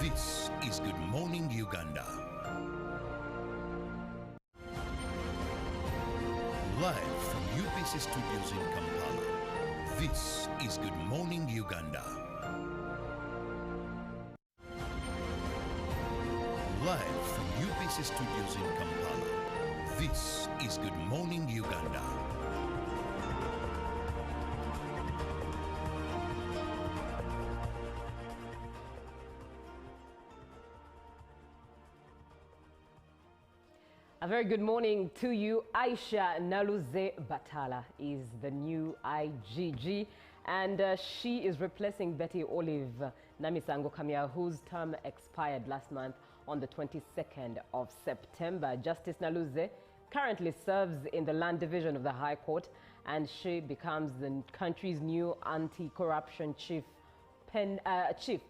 This is Good Morning Uganda. Live from UBC Studios in Kampala, this is Good Morning Uganda. Live from UBC Studios in Kampala, this is Good Morning Uganda. A very good morning to you. Aisha Naluze Batala is the new IGG, and she is replacing Betty Olive Namisango Kamya, whose term expired last month on the 22nd of September. Justice Naluze currently serves in the Land Division of the High Court, and she becomes the country's new anti-corruption chief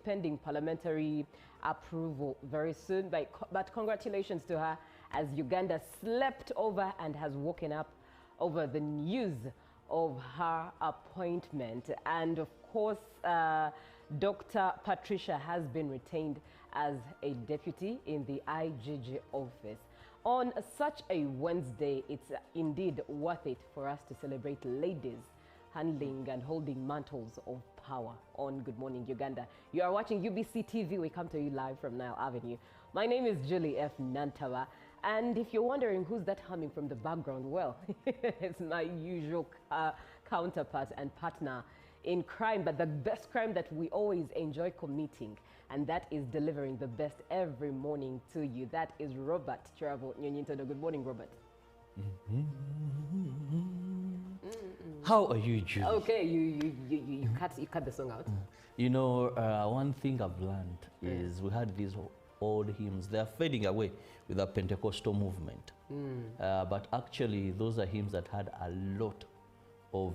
pending parliamentary approval very soon. But congratulations to her, as Uganda slept over and has woken up over the news of her appointment. And of course, Dr. Patricia has been retained as a deputy in the IGG office. On such a Wednesday, it's indeed worth it for us to celebrate ladies handling and holding mantles of power on Good Morning Uganda. You are watching UBC TV. We come to you live from Nile Avenue. My name is Julie F. Nantawa. And if you're wondering who's that humming from the background, well, it's my usual counterpart and partner in crime, but the best crime that we always enjoy committing, and that is delivering the best every morning to you. That is Robert Travel Nyonyintodo. Good morning, Robert. How are you, Julie? Okay, you cut the song out. You know, one thing I've learned is we had these old hymns. They are fading away with the Pentecostal movement. But actually, those are hymns that had a lot of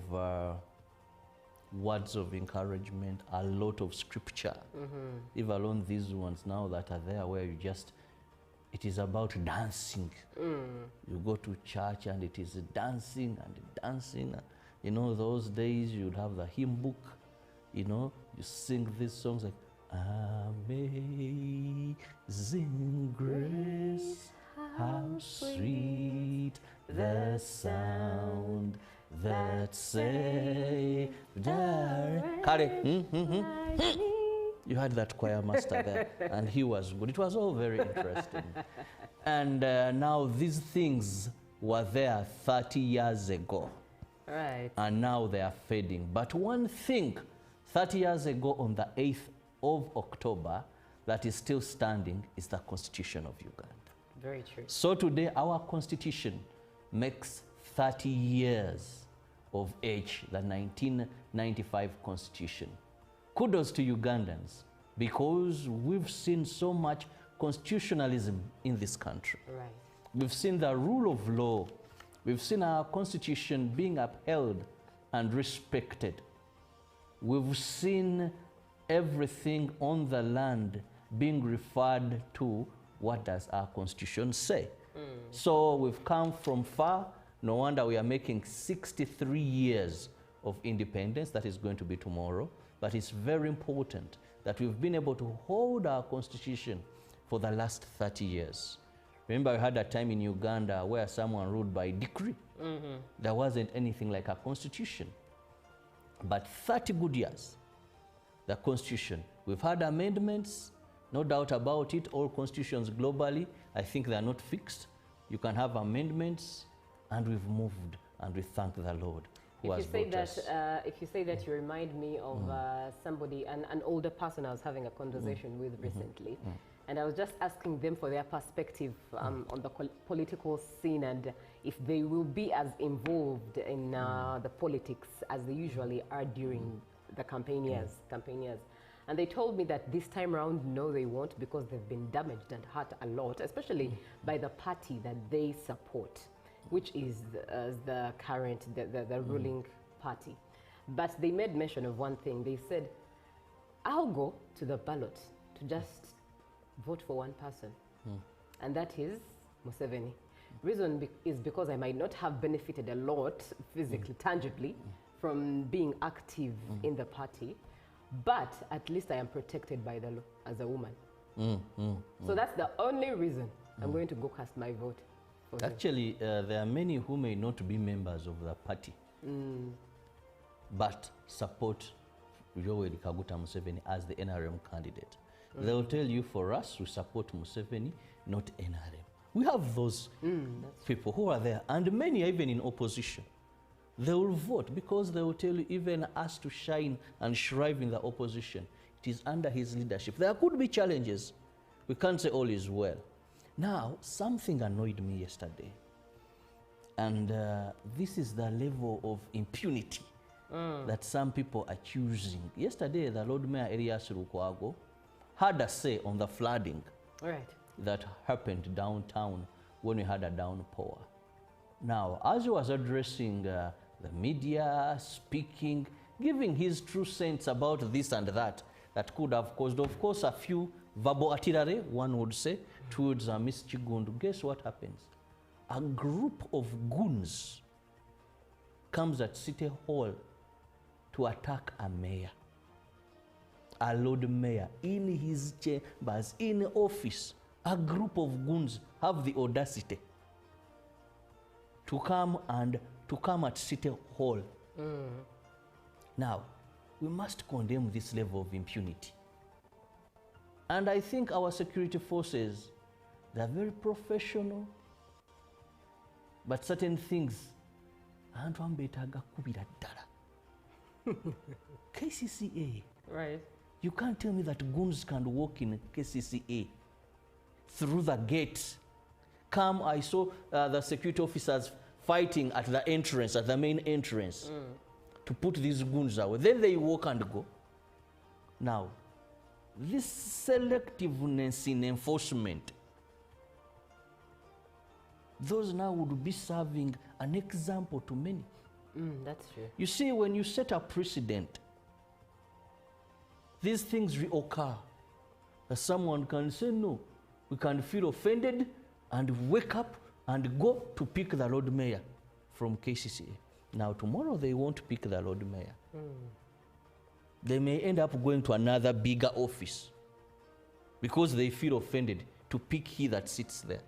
words of encouragement, a lot of scripture. Even alone these ones now that are there where you just, it is about dancing. You go to church and it is dancing and dancing. You know, those days you'd have the hymn book, you know, you sing these songs like, Amazing grace, how sweet the sound that saved You had that choir master there, and he was good. It was all very interesting. And now these things were there 30 years ago. Right. And now they are fading. But one thing, 30 years ago on the 8th of October, that is still standing is the Constitution of Uganda. Very true. So today our Constitution makes 30 years of age, the 1995 Constitution. Kudos to Ugandans, because we've seen so much constitutionalism in this country. Right. We've seen the rule of law. We've seen our Constitution being upheld and respected. We've seen everything on the land being referred to what does our Constitution say. So we've come from far. No wonder we are making 63 years of independence. That is going to be tomorrow. But it's very important that we've been able to hold our Constitution for the last 30 years. Remember, we had a time in Uganda where someone ruled by decree. There wasn't anything like a Constitution. But 30 good years, the Constitution. We've had amendments, no doubt about it. All constitutions globally, I think they are not fixed. You can have amendments, and we've moved, and we thank the Lord who has brought us. If you say that, you remind me of somebody, an older person I was having a conversation with recently. And I was just asking them for their perspective on the political scene, and if they will be as involved in the politics as they usually are during the campaign years. And they told me that this time around, no, they won't, because they've been damaged and hurt a lot, especially by the party that they support, which is the current, the ruling party. But they made mention of one thing. They said, I'll go to the ballot to just vote for one person, and that is Museveni. Reason is because I might not have benefited a lot physically, tangibly, from being active in the party, but at least I am protected by the law as a woman. So that's the only reason I'm going to go cast my vote for him. Actually, there are many who may not be members of the party, but support Yoweri Kaguta Museveni as the NRM candidate. They will tell you, for us, we support Museveni, not NRM. We have those people who are there, and many are even in opposition. They will vote because they will tell you, even us to shine and thrive in the opposition, it is under his leadership. There could be challenges. We can't say all is well. Now, something annoyed me yesterday, and this is the level of impunity that some people are choosing. Yesterday, the Lord Mayor Elias Lukwago had a say on the flooding that happened downtown when we had a downpour. Now, as he was addressing the media, speaking, giving his true sense about this and that could have caused, of course, a few verbal artillery, one would say, towards Miss Chigundu. Guess what happens? A group of goons comes at City Hall to attack a mayor, a Lord Mayor, in his chambers, in office. A group of goons have the audacity to come at City Hall. Now, we must condemn this level of impunity. And I think our security forces, they're very professional, but certain things, KCCA. Right. You can't tell me that goons can walk in KCCA through the gate. I saw the security officers fighting at the entrance, at the main entrance, to put these goons away. Then they walk and go. Now, this selectiveness in enforcement, those now would be serving an example to many. That's true. You see, when you set a precedent, these things reoccur. That someone can say no, we can feel offended and wake up and go to pick the Lord Mayor from KCCA. Now tomorrow they won't pick the Lord Mayor. They may end up going to another bigger office because they feel offended to pick he that sits there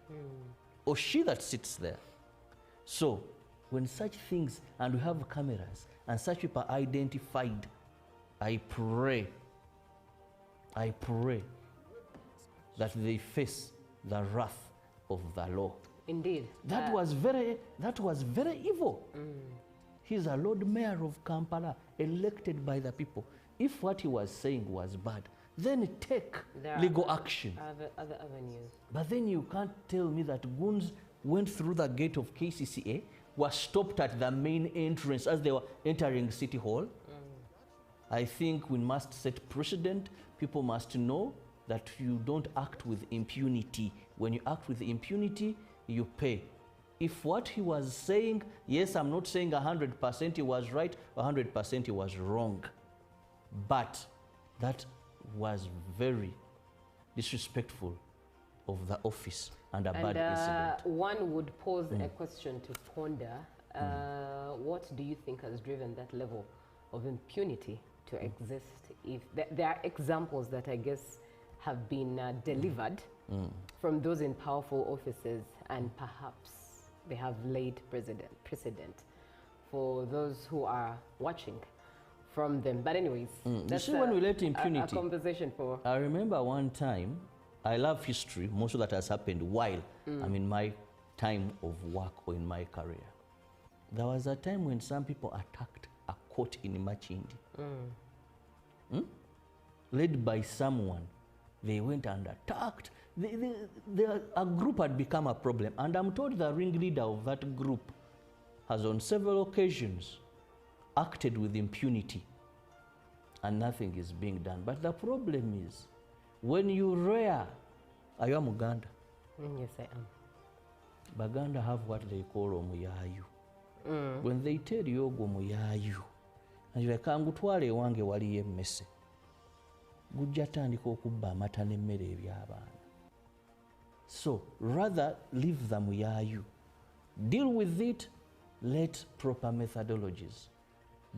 or she that sits there. So when such things, and we have cameras, and such people are identified, I pray that they face the wrath of the law. Indeed. That was very evil. He's a Lord Mayor of Kampala, elected by the people. If what he was saying was bad, then take legal action. Other avenues. But then you can't tell me that goons went through the gate of KCCA, were stopped at the main entrance as they were entering City Hall. I think we must set precedent. People must know that you don't act with impunity. When you act with impunity, you pay. If what he was saying, yes, I'm not saying 100% he was right, 100% he was wrong, but that was very disrespectful of the office and a bad incident. One would pose a question to ponder. What do you think has driven that level of impunity to exist? If there are examples that I guess have been delivered from those in powerful offices, and perhaps they have laid precedent for those who are watching from them. But anyways, that's when we let impunity, a conversation for... I remember one time, I love history, most of that has happened while I'm in my time of work or in my career. There was a time when some people attacked a court in Machindi. Led by someone. They went and attacked. A group had become a problem. And I'm told the ringleader of that group has on several occasions acted with impunity. And nothing is being done. But the problem is, when you rear, are you a Muganda? Yes, I am. Baganda have what they call omuyayu. When they tell you ogwo muyayu, and you're like, kangutwale wange waliyo emmese, gujja tandika okubba amata n'emmere eby'abaana. So rather leave the muyayu, deal with it, let proper methodologies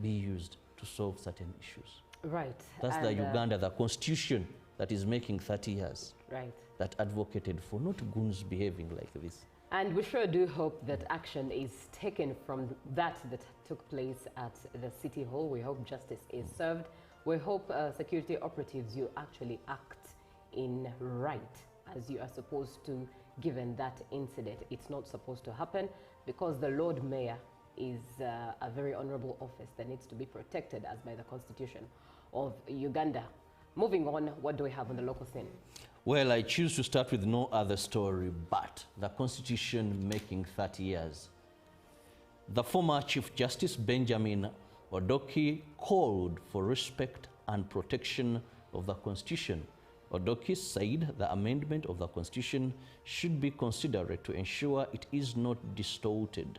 be used to solve certain issues. Right. That's the Uganda, the constitution that is making 30 years Right. that advocated for not goons behaving like this. And we sure do hope that action is taken from that took place at the City Hall. We hope justice is served. We hope security operatives, you actually act in right as you are supposed to, given that incident. It's not supposed to happen because the Lord Mayor is a very honorable office that needs to be protected as by the Constitution of Uganda. Moving on, what do we have on the local scene? Well, I choose to start with no other story but the Constitution making 30 years. The former Chief Justice Benjamin Odoki called for respect and protection of the Constitution. Odoki said the amendment of the Constitution should be considered to ensure it is not distorted.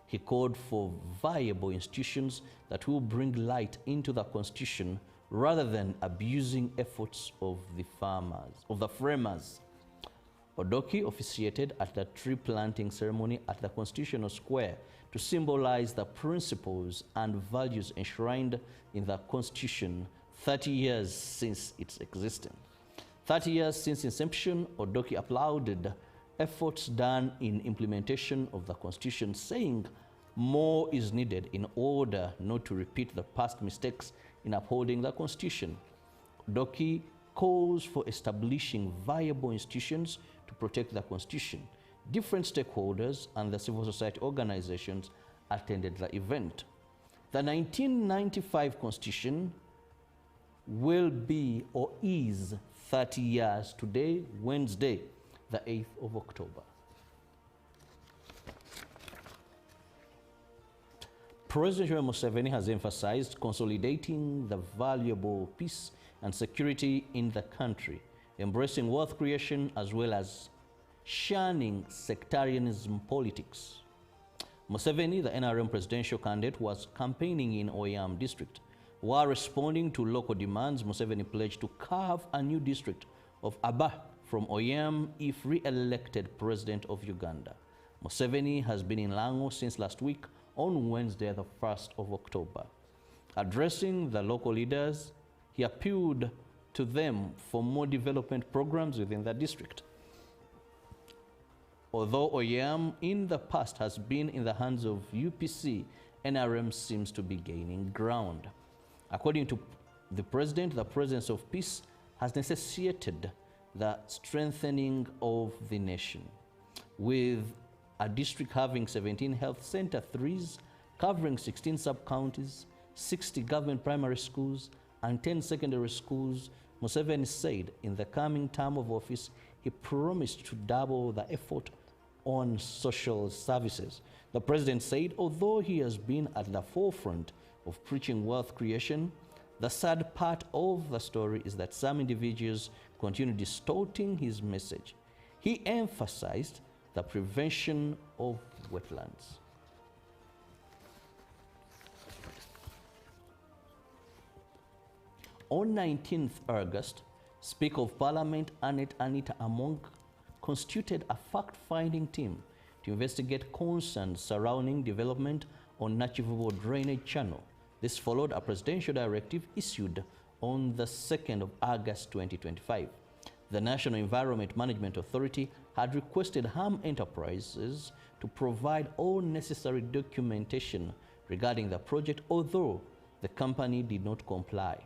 He called for viable institutions that will bring light into the Constitution rather than abusing efforts of the framers. Odoki officiated at the tree planting ceremony at the Constitutional Square to symbolize the principles and values enshrined in the Constitution 30 years since its existence. 30 years since inception, Odoki applauded efforts done in implementation of the Constitution, saying more is needed in order not to repeat the past mistakes in upholding the Constitution. Odoki calls for establishing viable institutions to protect the Constitution. Different stakeholders and the civil society organizations attended the event. The 1995 Constitution will be or is 30 years today, Wednesday, the 8th of October. President Yoweri Museveni has emphasized consolidating the valuable peace and security in the country, embracing wealth creation as well as shunning sectarianism politics. Museveni, the NRM presidential candidate, was campaigning in Oyam district. While responding to local demands, Museveni pledged to carve a new district of Aba from Oyam if re-elected president of Uganda. Museveni has been in Lango since last week on Wednesday, the 1st of October. Addressing the local leaders, he appealed to them for more development programs within the district. Although Oyam in the past has been in the hands of UPC, NRM seems to be gaining ground. According to the president, the presence of peace has necessitated the strengthening of the nation. With a district having 17 health center 3s, covering 16 sub-counties, 60 government primary schools, and 10 secondary schools, Museveni said in the coming term of office, he promised to double the effort on social services. The president said, although he has been at the forefront of preaching wealth creation, the sad part of the story is that some individuals continue distorting his message. He emphasized the prevention of wetlands. On 19th August, Speaker of Parliament Anita Among constituted a fact-finding team to investigate concerns surrounding development on Nachivubbo drainage channel. This followed a presidential directive issued on the 2nd of August 2025. The National Environment Management Authority had requested Ham Enterprises to provide all necessary documentation regarding the project, although the company did not comply.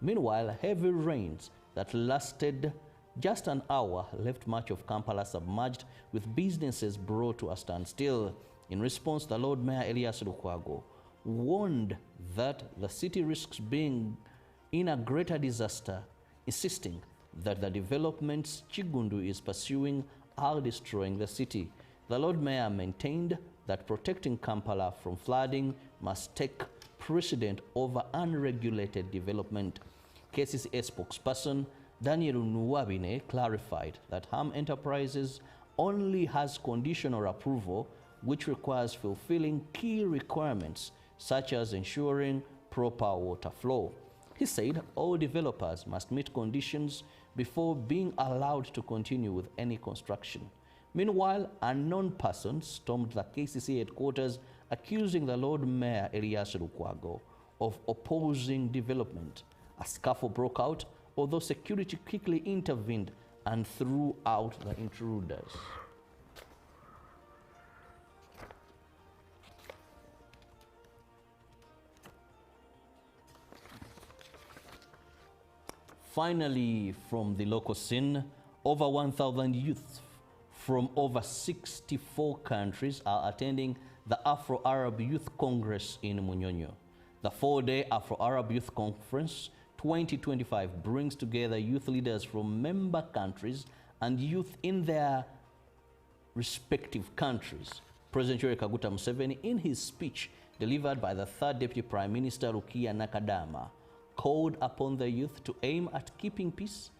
Meanwhile, heavy rains that lasted just an hour left much of Kampala submerged, with businesses brought to a standstill. In response, the Lord Mayor Elias Lukwago warned that the city risks being in a greater disaster, insisting that the developments Chigundu is pursuing are destroying the city. The Lord Mayor maintained that protecting Kampala from flooding must take precedent over unregulated development. KCCA spokesperson Daniel Nuwabine clarified that Ham Enterprises only has conditional approval, which requires fulfilling key requirements such as ensuring proper water flow. He said all developers must meet conditions before being allowed to continue with any construction. Meanwhile, unknown persons stormed the KCC headquarters, accusing the Lord Mayor Elias Lukwago of opposing development. A scuffle broke out although security quickly intervened and threw out the intruders. Finally, from the local scene, over 1,000 youths from over 64 countries are attending the Afro-Arab Youth Congress in Munyonyo. The 4-day Afro-Arab Youth Conference 2025 brings together youth leaders from member countries and youth in their respective countries. President Yoweri Kaguta Museveni, in his speech delivered by the third Deputy Prime Minister Rukia Nakadama, called upon the youth to aim at keeping peace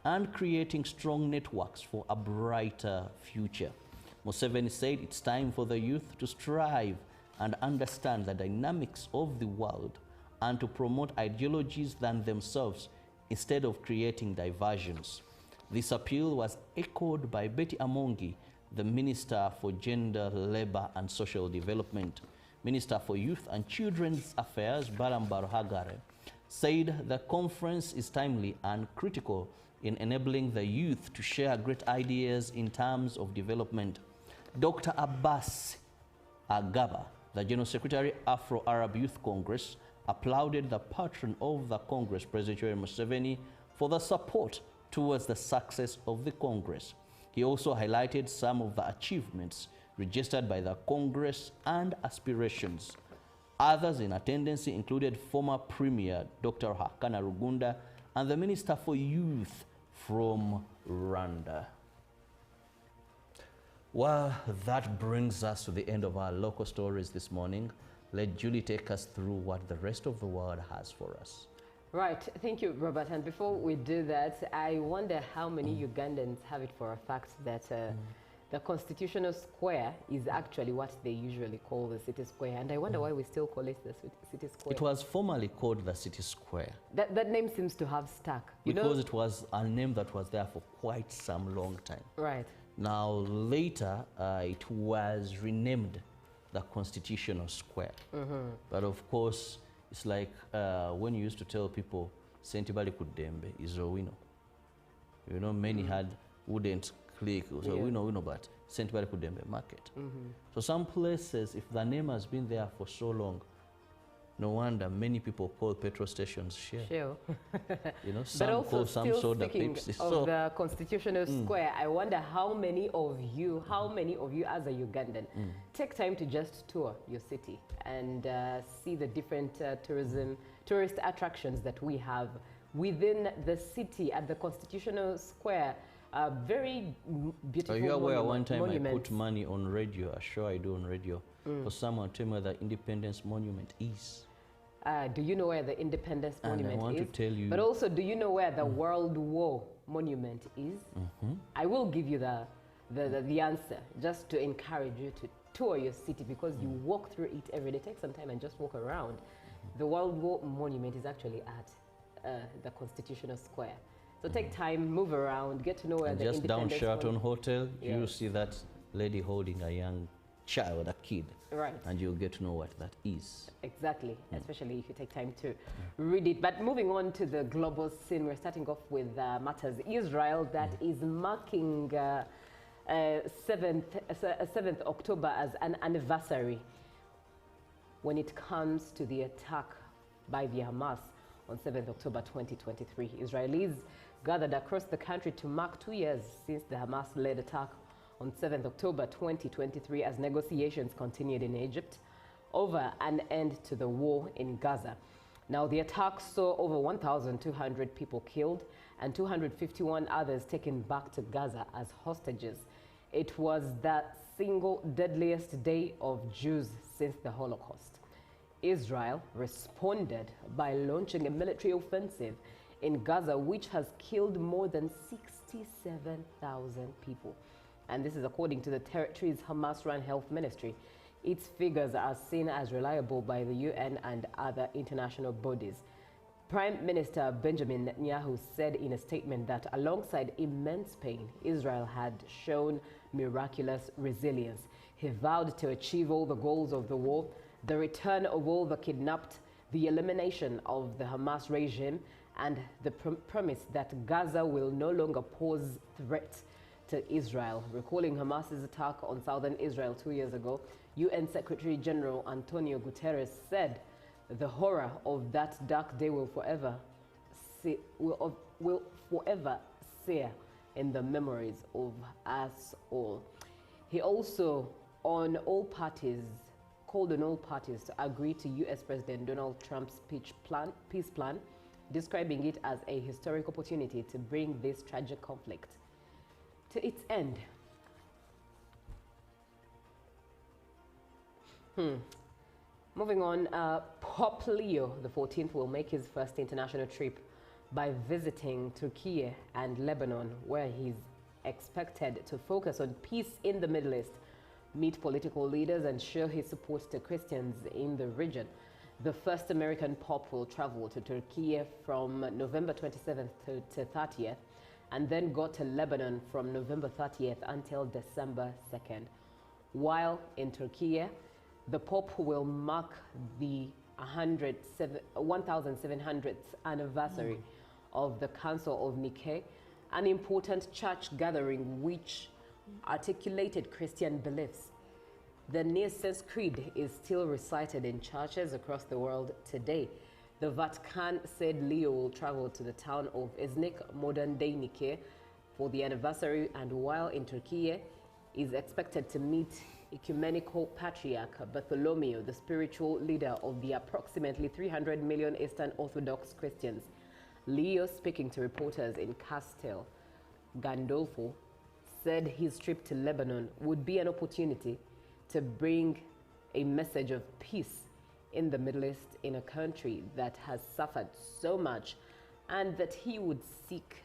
and creating strong networks for a brighter future. Museveni said it's time for the youth to strive and understand the dynamics of the world and to promote ideologies than themselves instead of creating diversions. This appeal was echoed by Betty Amongi, the Minister for Gender, Labour and Social Development. Minister for Youth and Children's Affairs, Baram Baruhagare, said the conference is timely and critical in enabling the youth to share great ideas in terms of development. Dr. Abbas Agaba, the General Secretary, Afro-Arab Youth Congress, applauded the patron of the Congress, President Yoweri Museveni, for the support towards the success of the Congress. He also highlighted some of the achievements registered by the Congress and aspirations. Others in attendance included former Premier Dr. Hakana Rugunda and the Minister for Youth from Rwanda. Well, that brings us to the end of our local stories this morning. Let Julie take us through what the rest of the world has for us. Right. Thank you, Robert. And before we do that, I wonder how many Ugandans have it for a fact that the Constitutional Square is actually what they usually call the City Square. And I wonder why we still call it the City Square. It was formerly called the City Square. That name seems to have stuck. Because it was a name that was there for quite some long time. Right. Now, later, it was renamed the Constitutional Square. But of course, it's like when you used to tell people, Sentibali Kudembe is Owino. You know, many had wouldn't click, so we know, but Sentibali Kudembe market. So some places, if the name has been there for so long, no wonder many people call petrol stations Shell. You know, some call some soda Pepsi. Of the Constitutional Square, I wonder how many of you as a Ugandan take time to just tour your city and see the different tourist attractions that we have within the city at the Constitutional Square. Very beautiful. Are you aware one time I put money on radio, a show I do on radio, for someone to tell me where the Independence Monument is? Do you know where the Independence Monument is? I want to tell you. But also, do you know where the World War Monument is? I will give you the answer just to encourage you to tour your city, because you walk through it every day. Take some time and just walk around. The World War Monument is actually at the Constitutional Square. So take time, move around, get to know where the just down Independence Sheraton Hotel, you see that lady holding a young child, a kid. Right. And you'll get to know what that is. Exactly, especially if you take time to read it. But moving on to the global scene, we're starting off with matters Israel that is marking 7th October as an anniversary when it comes to the attack by the Hamas on 7th October 2023. Israelis gathered across the country to mark 2 years since the Hamas-led attack on 7th October 2023 as negotiations continued in Egypt over an end to the war in Gaza. Now, the attack saw over 1,200 people killed and 251 others taken back to Gaza as hostages. It was the single deadliest day of Jews since the Holocaust. Israel responded by launching a military offensive in Gaza, which has killed more than 67,000 people. And this is according to the territory's Hamas-run health ministry. Its figures are seen as reliable by the UN and other international bodies. Prime Minister Benjamin Netanyahu said in a statement that alongside immense pain, Israel had shown miraculous resilience. He vowed to achieve all the goals of the war, the return of all the kidnapped, the elimination of the Hamas regime, and the promise that Gaza will no longer pose threat to Israel. Recalling Hamas's attack on southern Israel 2 years ago, UN Secretary General Antonio Guterres said the horror of that dark day will forever sear in the memories of us all. He also called on all parties to agree to US President Donald Trump's peace plan, describing it as a historic opportunity to bring this tragic conflict to its end. Moving on, Pope Leo XIV will make his first international trip by visiting Turkey and Lebanon, where he's expected to focus on peace in the Middle East, meet political leaders, and show his support to Christians in the region. The first American Pope will travel to Turkey from November 27th to 30th, and then go to Lebanon from November 30th until December 2nd. While in Turkey, the Pope will mark the 1700th anniversary of the Council of Nicaea, an important church gathering which articulated Christian beliefs. The Nicene Creed is still recited in churches across the world today. The Vatican said Leo will travel to the town of Iznik, modern-day Nicaea, for the anniversary, and while in Turkey, is expected to meet Ecumenical Patriarch Bartholomew, the spiritual leader of the approximately 300 million Eastern Orthodox Christians. Leo, speaking to reporters in Castel Gandolfo, said his trip to Lebanon would be an opportunity to bring a message of peace in the Middle East, in a country that has suffered so much, and that he would seek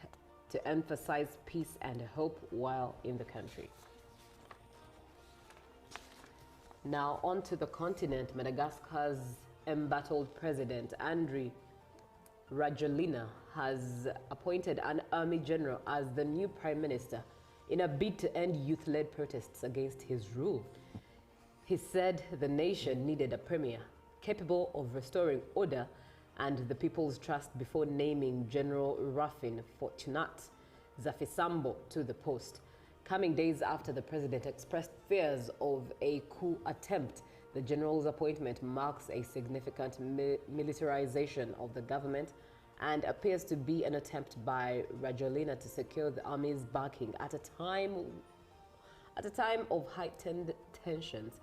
to emphasize peace and hope while in the country. Now on to the continent. Madagascar's embattled president, Andry Rajoelina, has appointed an army general as the new prime minister in a bid to end youth-led protests against his rule. He said the nation needed a premier capable of restoring order and the people's trust before naming General Rafin Fortunat Zafisambo to the post. Coming days after the president expressed fears of a coup attempt, the general's appointment marks a significant militarization of the government and appears to be an attempt by Rajoelina to secure the army's backing at a time of heightened tensions.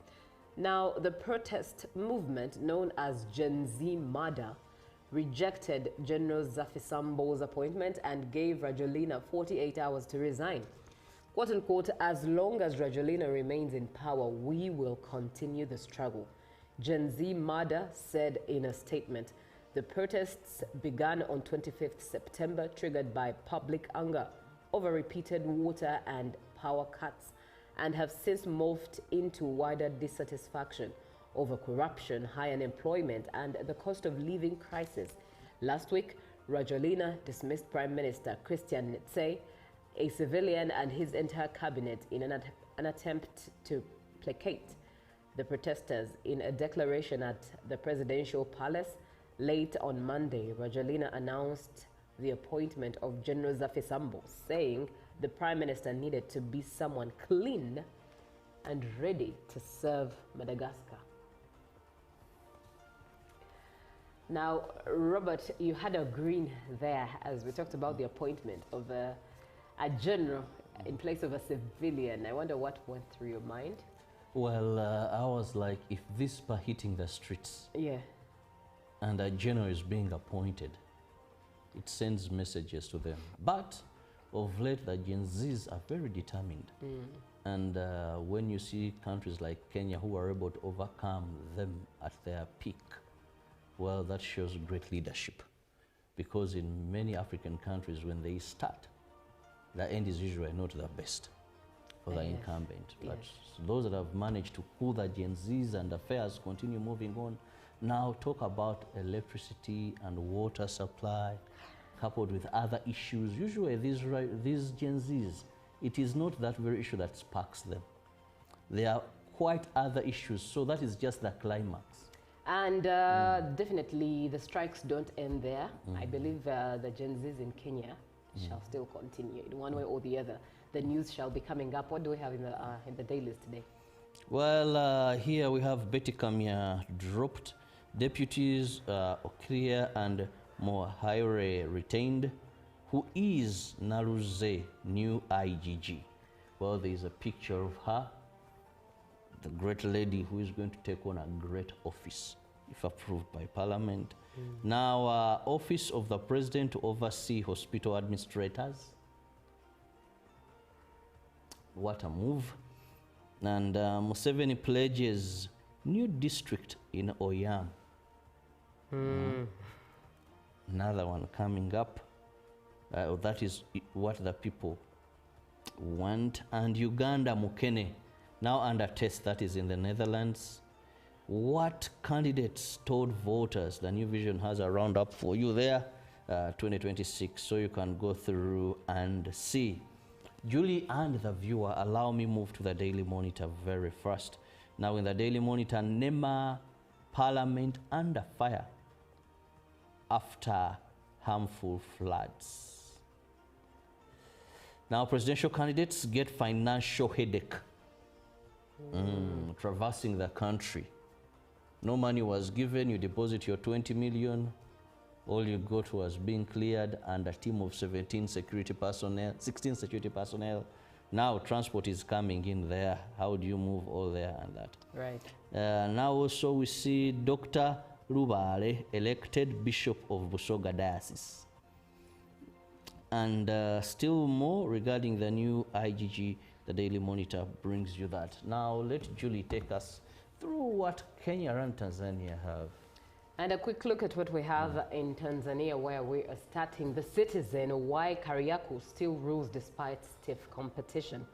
Now, the protest movement known as Gen Z Mada rejected General Zafisambo's appointment and gave Rajoelina 48 hours to resign. Quote unquote, as long as Rajoelina remains in power, we will continue the struggle, Gen Z Mada said in a statement. The protests began on 25th September, triggered by public anger over repeated water and power cuts, and have since morphed into wider dissatisfaction over corruption, high unemployment, and the cost of living crisis. Last week, Rajoelina dismissed Prime Minister Christian Netse, a civilian, and his entire cabinet in an attempt to placate the protesters. In a declaration at the presidential palace late on Monday, Rajoelina announced the appointment of General Zafisambo, saying the prime minister needed to be someone clean and ready to serve Madagascar. Now, Robert, you had a green there as we talked about the appointment of a general in place of a civilian. I wonder what went through your mind. Well, I was like, if this were hitting the streets, Yeah. and a general is being appointed, it sends messages to them. But of late, the Gen Zs are very determined. And when you see countries like Kenya who are able to overcome them at their peak, well, that shows great leadership. Because in many African countries, when they start, the end is usually not the best for the incumbent. But those that have managed to pull the Gen Zs and affairs continue moving on, now talk about electricity and water supply, coupled with other issues. Usually these Gen Zs, it is not that very issue that sparks them. There are quite other issues, so that is just the climax. And definitely the strikes don't end there. I believe the Gen Zs in Kenya shall still continue in one way or the other. The news shall be coming up. What do we have in the dailies today? Well, here we have Betty Kamya dropped, deputies Okria and Mohaire retained. Who is Naluze new IGG? Well, there is a picture of her, the great lady who is going to take on a great office if approved by Parliament. Now, Office of the President to oversee hospital administrators. What a move. And Museveni pledges new district in Oyam. Another one coming up. That is what the people want. And Uganda Mukene, now under test, that is in the Netherlands. What candidates told voters? The New Vision has a roundup for you there, 2026, so you can go through and see. Julie and the viewer, allow me move to the Daily Monitor very fast. Now in the Daily Monitor, Nema Parliament under fire after harmful floods. Now presidential candidates get financial headache traversing the country. No money was given, you deposit your 20 million, all you got was being cleared, and a team of 16 security personnel. Now transport is coming in there. How do you move all there and that? Right. Now also we see Dr. Lubale elected Bishop of Busoga Diocese. And still more regarding the new IGG, the Daily Monitor brings you that. Now let Julie take us through what Kenya and Tanzania have. And a quick look at what we have in Tanzania, where we are starting. The Citizen, why Kariako still rules despite stiff competition.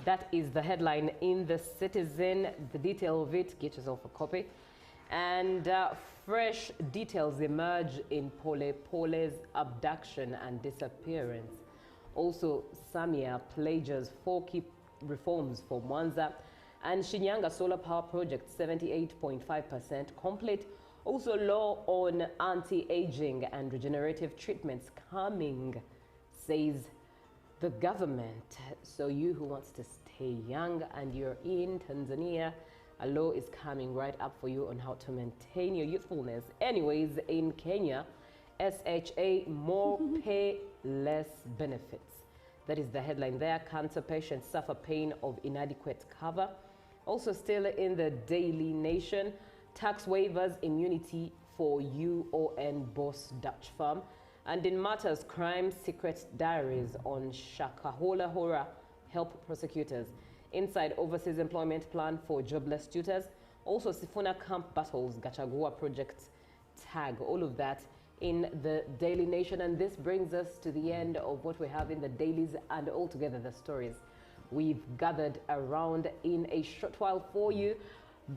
That is the headline in the Citizen. The detail of it, get yourself a copy. And fresh details emerge in Pole Pole's abduction and disappearance. Also, Samia pledges 4 key reforms for Mwanza. And Shinyanga Solar Power Project, 78.5% complete. Also, law on anti-aging and regenerative treatments coming, says the government. So you who wants to stay young and you're in Tanzania, a law is coming right up for you on how to maintain your youthfulness. Anyways, in Kenya, SHA, more pay, less benefits. That is the headline there. Cancer patients suffer pain of inadequate cover. Also still in the Daily Nation, tax waivers, immunity for UON boss Dutch firm. And in matters, crime secret diaries on Shakahola Hora help prosecutors. Inside overseas employment plan for jobless tutors. Also Sifuna camp battles, Gachagua project tag, all of that in the Daily Nation. And this brings us to the end of what we have in the dailies and altogether the stories we've gathered around in a short while for you.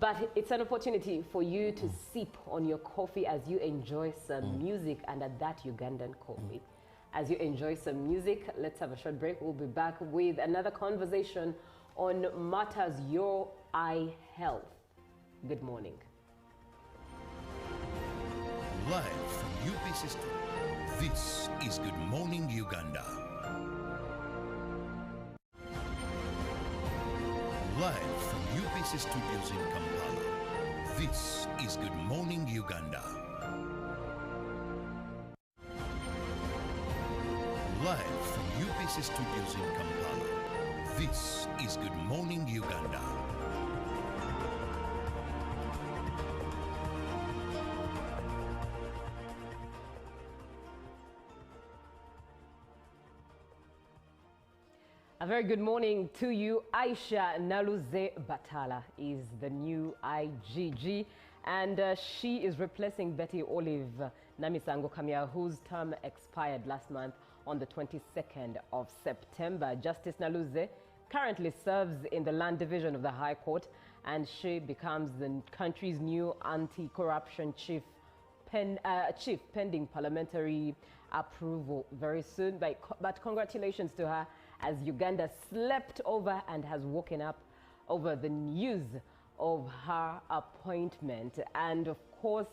But it's an opportunity for you to sip on your coffee as you enjoy some music under that Ugandan coffee. As you enjoy some music, let's have a short break. We'll be back with another conversation on matters your eye health. Good morning. Live from UBC Studio, this is Good Morning Uganda. Live from UBC Studios in Kampala, this is Good Morning Uganda. Live from UBC Studios in Kampala, this is Good Morning Uganda. A very good morning to you. Aisha Naluze Batala is the new IGG, and she is replacing Betty Olive Namisango Kamya, whose term expired last month on the 22nd of September. Justice Naluze currently serves in the Land Division of the High Court, and she becomes the country's new anti-corruption chief pending parliamentary approval very soon. But congratulations to her, as Uganda slept over and has woken up over the news of her appointment. And of course,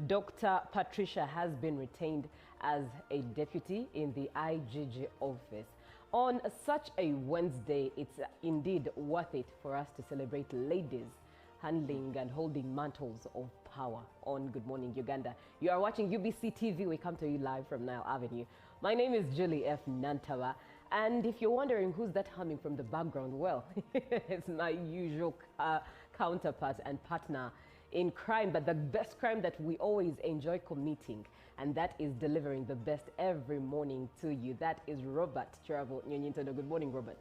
Dr. Patricia has been retained as a deputy in the IGG office. On such a Wednesday, it's indeed worth it for us to celebrate ladies handling and holding mantles of power on Good Morning Uganda. You are watching UBC TV. We come to you live from Nile Avenue. My name is Julie F. Nantawa. And if you're wondering who's that humming from the background, well, it's my usual counterpart and partner in crime, but the best crime that we always enjoy committing, and that is delivering the best every morning to you. That is Robert Travel Nyonyintono. Good morning, Robert.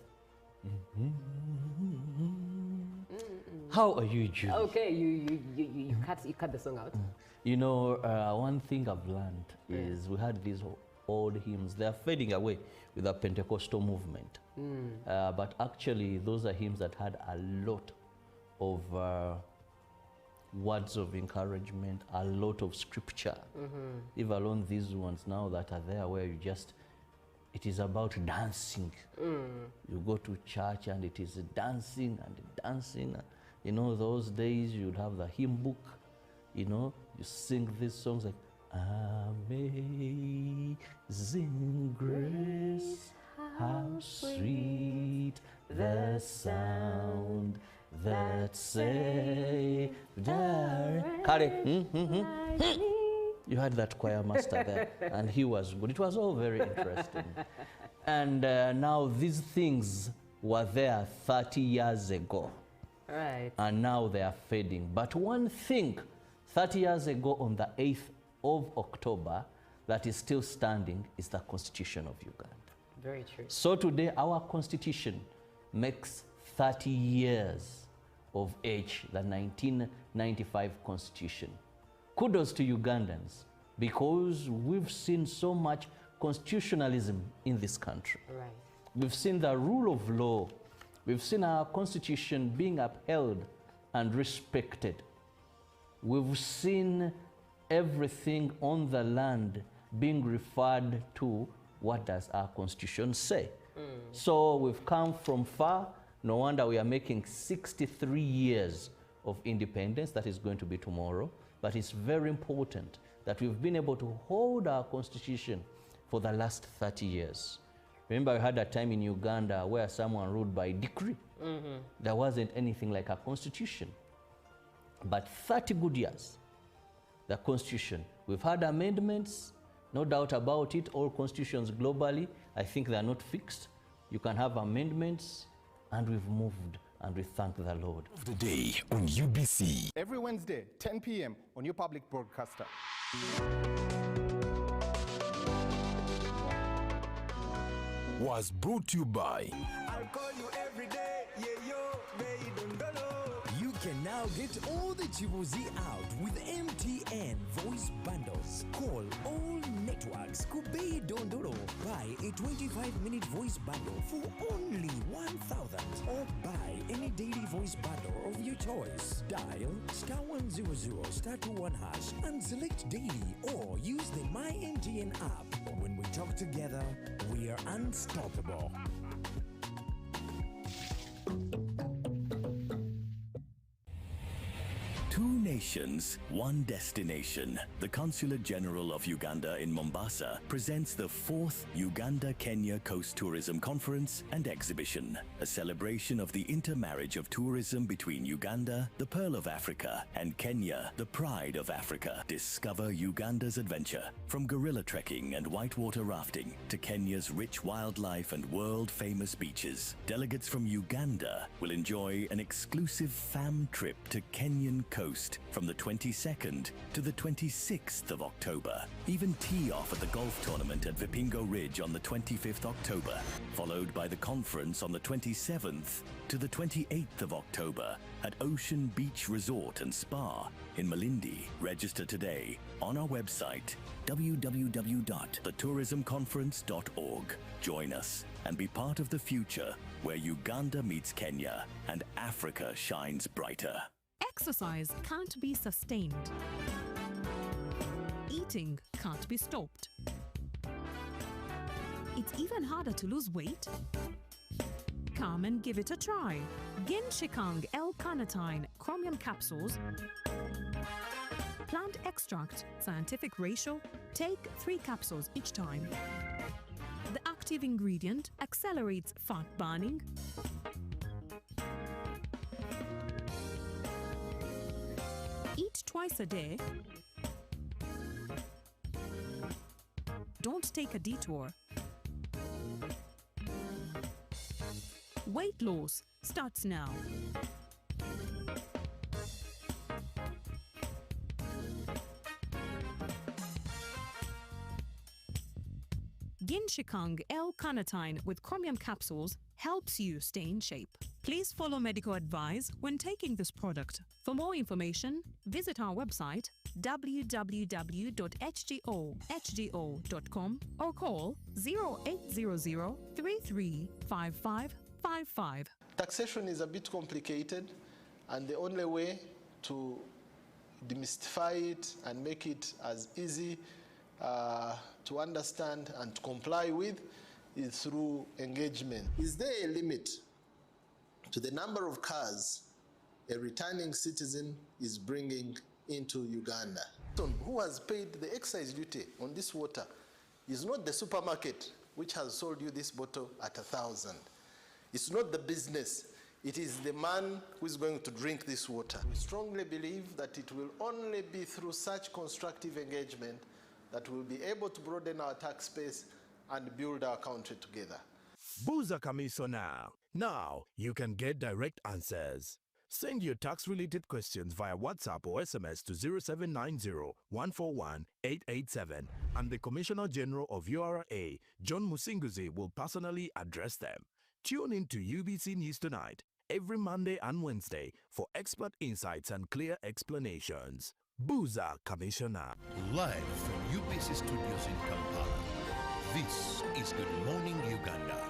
How are you, Julie? Okay, you cut the song out. You know, one thing I've learned is we had these old hymns. They are fading away with the Pentecostal movement. But actually, those are hymns that had a lot of words of encouragement, a lot of scripture. Even alone these ones now that are there where you just, it is about dancing. You go to church and it is dancing and dancing. You know, those days you'd have the hymn book, you know, you sing these songs like, Amazing Grace, how sweet the sound that saved You had that choir master there, and he was good. It was all very interesting. And now these things were there 30 years ago. Right. And now they are fading. But one thing 30 years ago on the 8th of October that is still standing is the Constitution of Uganda. Very true. So today our Constitution makes 30 years of age, the 1995 Constitution. Kudos to Ugandans, because we've seen so much constitutionalism in this country. Right. We've seen the rule of law. We've seen our Constitution being upheld and respected. We've seen everything on the land being referred to what does our Constitution say. So we've come from far. No wonder we are making 63 years of independence. That is going to be tomorrow. But it's very important that we've been able to hold our Constitution for the last 30 years. Remember, we had a time in Uganda where someone ruled by decree. There wasn't anything like a constitution. But 30 good years, the Constitution. We've had amendments, no doubt about it. All constitutions globally, I think they are not fixed. You can have amendments, and we've moved, and we thank the Lord. Of the day on UBC. Every Wednesday, 10 p.m. on your public broadcaster. Was brought to you by. I'll call you every day, yeah, yo, baby, don't go low. You can now get all the Chibuzi out with MTN voice bundles. Call all networks, Kubei Dondoro. Buy a 25-minute voice bundle for only 1,000. Or buy any daily voice bundle of your choice. Dial *100 *21# and select daily, or use the My MTN app. When we talk together, we are unstoppable. Two nations, one destination. The Consulate General of Uganda in Mombasa presents the 4th Uganda-Kenya Coast Tourism Conference and Exhibition, a celebration of the intermarriage of tourism between Uganda, the Pearl of Africa, and Kenya, the Pride of Africa. Discover Uganda's adventure, from gorilla trekking and whitewater rafting to Kenya's rich wildlife and world-famous beaches. Delegates from Uganda will enjoy an exclusive fam trip to Kenyan coast from the 22nd to the 26th of October. Even tee off at the golf tournament at Vipingo Ridge on the 25th October, followed by the conference on the 27th to the 28th of October at Ocean Beach Resort and Spa in Malindi. Register today on our website www.thetourismconference.org. Join us and be part of the future where Uganda meets Kenya and Africa shines brighter. Exercise can't be sustained. Eating can't be stopped. It's even harder to lose weight Come and give it a try. Ginshikang L-carnitine chromium capsules. Plant extract, scientific ratio, take 3 capsules each time. The active ingredient accelerates fat burning, eat twice a day, don't take a detour. Weight loss starts now. Ginshikang L-carnitine with chromium capsules helps you stay in shape. Please follow medical advice when taking this product. For more information, visit our website www.hgo.com or call 0800 335555. Taxation is a bit complicated, and the only way to demystify it and make it as easy to understand and to comply with is through engagement. Is there a limit to the number of cars a returning citizen is bringing into Uganda? Who has paid the excise duty on this water is not the supermarket which has sold you this bottle at 1,000. It's not the business. It is the man who is going to drink this water. We strongly believe that it will only be through such constructive engagement that we'll be able to broaden our tax base and build our country together. Buza Kamiso now. Now you can get direct answers. Send your tax-related questions via WhatsApp or SMS to 0790-141-887, and the Commissioner General of URA, John Musinguzi, will personally address them. Tune in to UBC News Tonight every Monday and Wednesday for expert insights and clear explanations. Buza Commissioner. Live from UBC Studios in Kampala, this is Good Morning Uganda.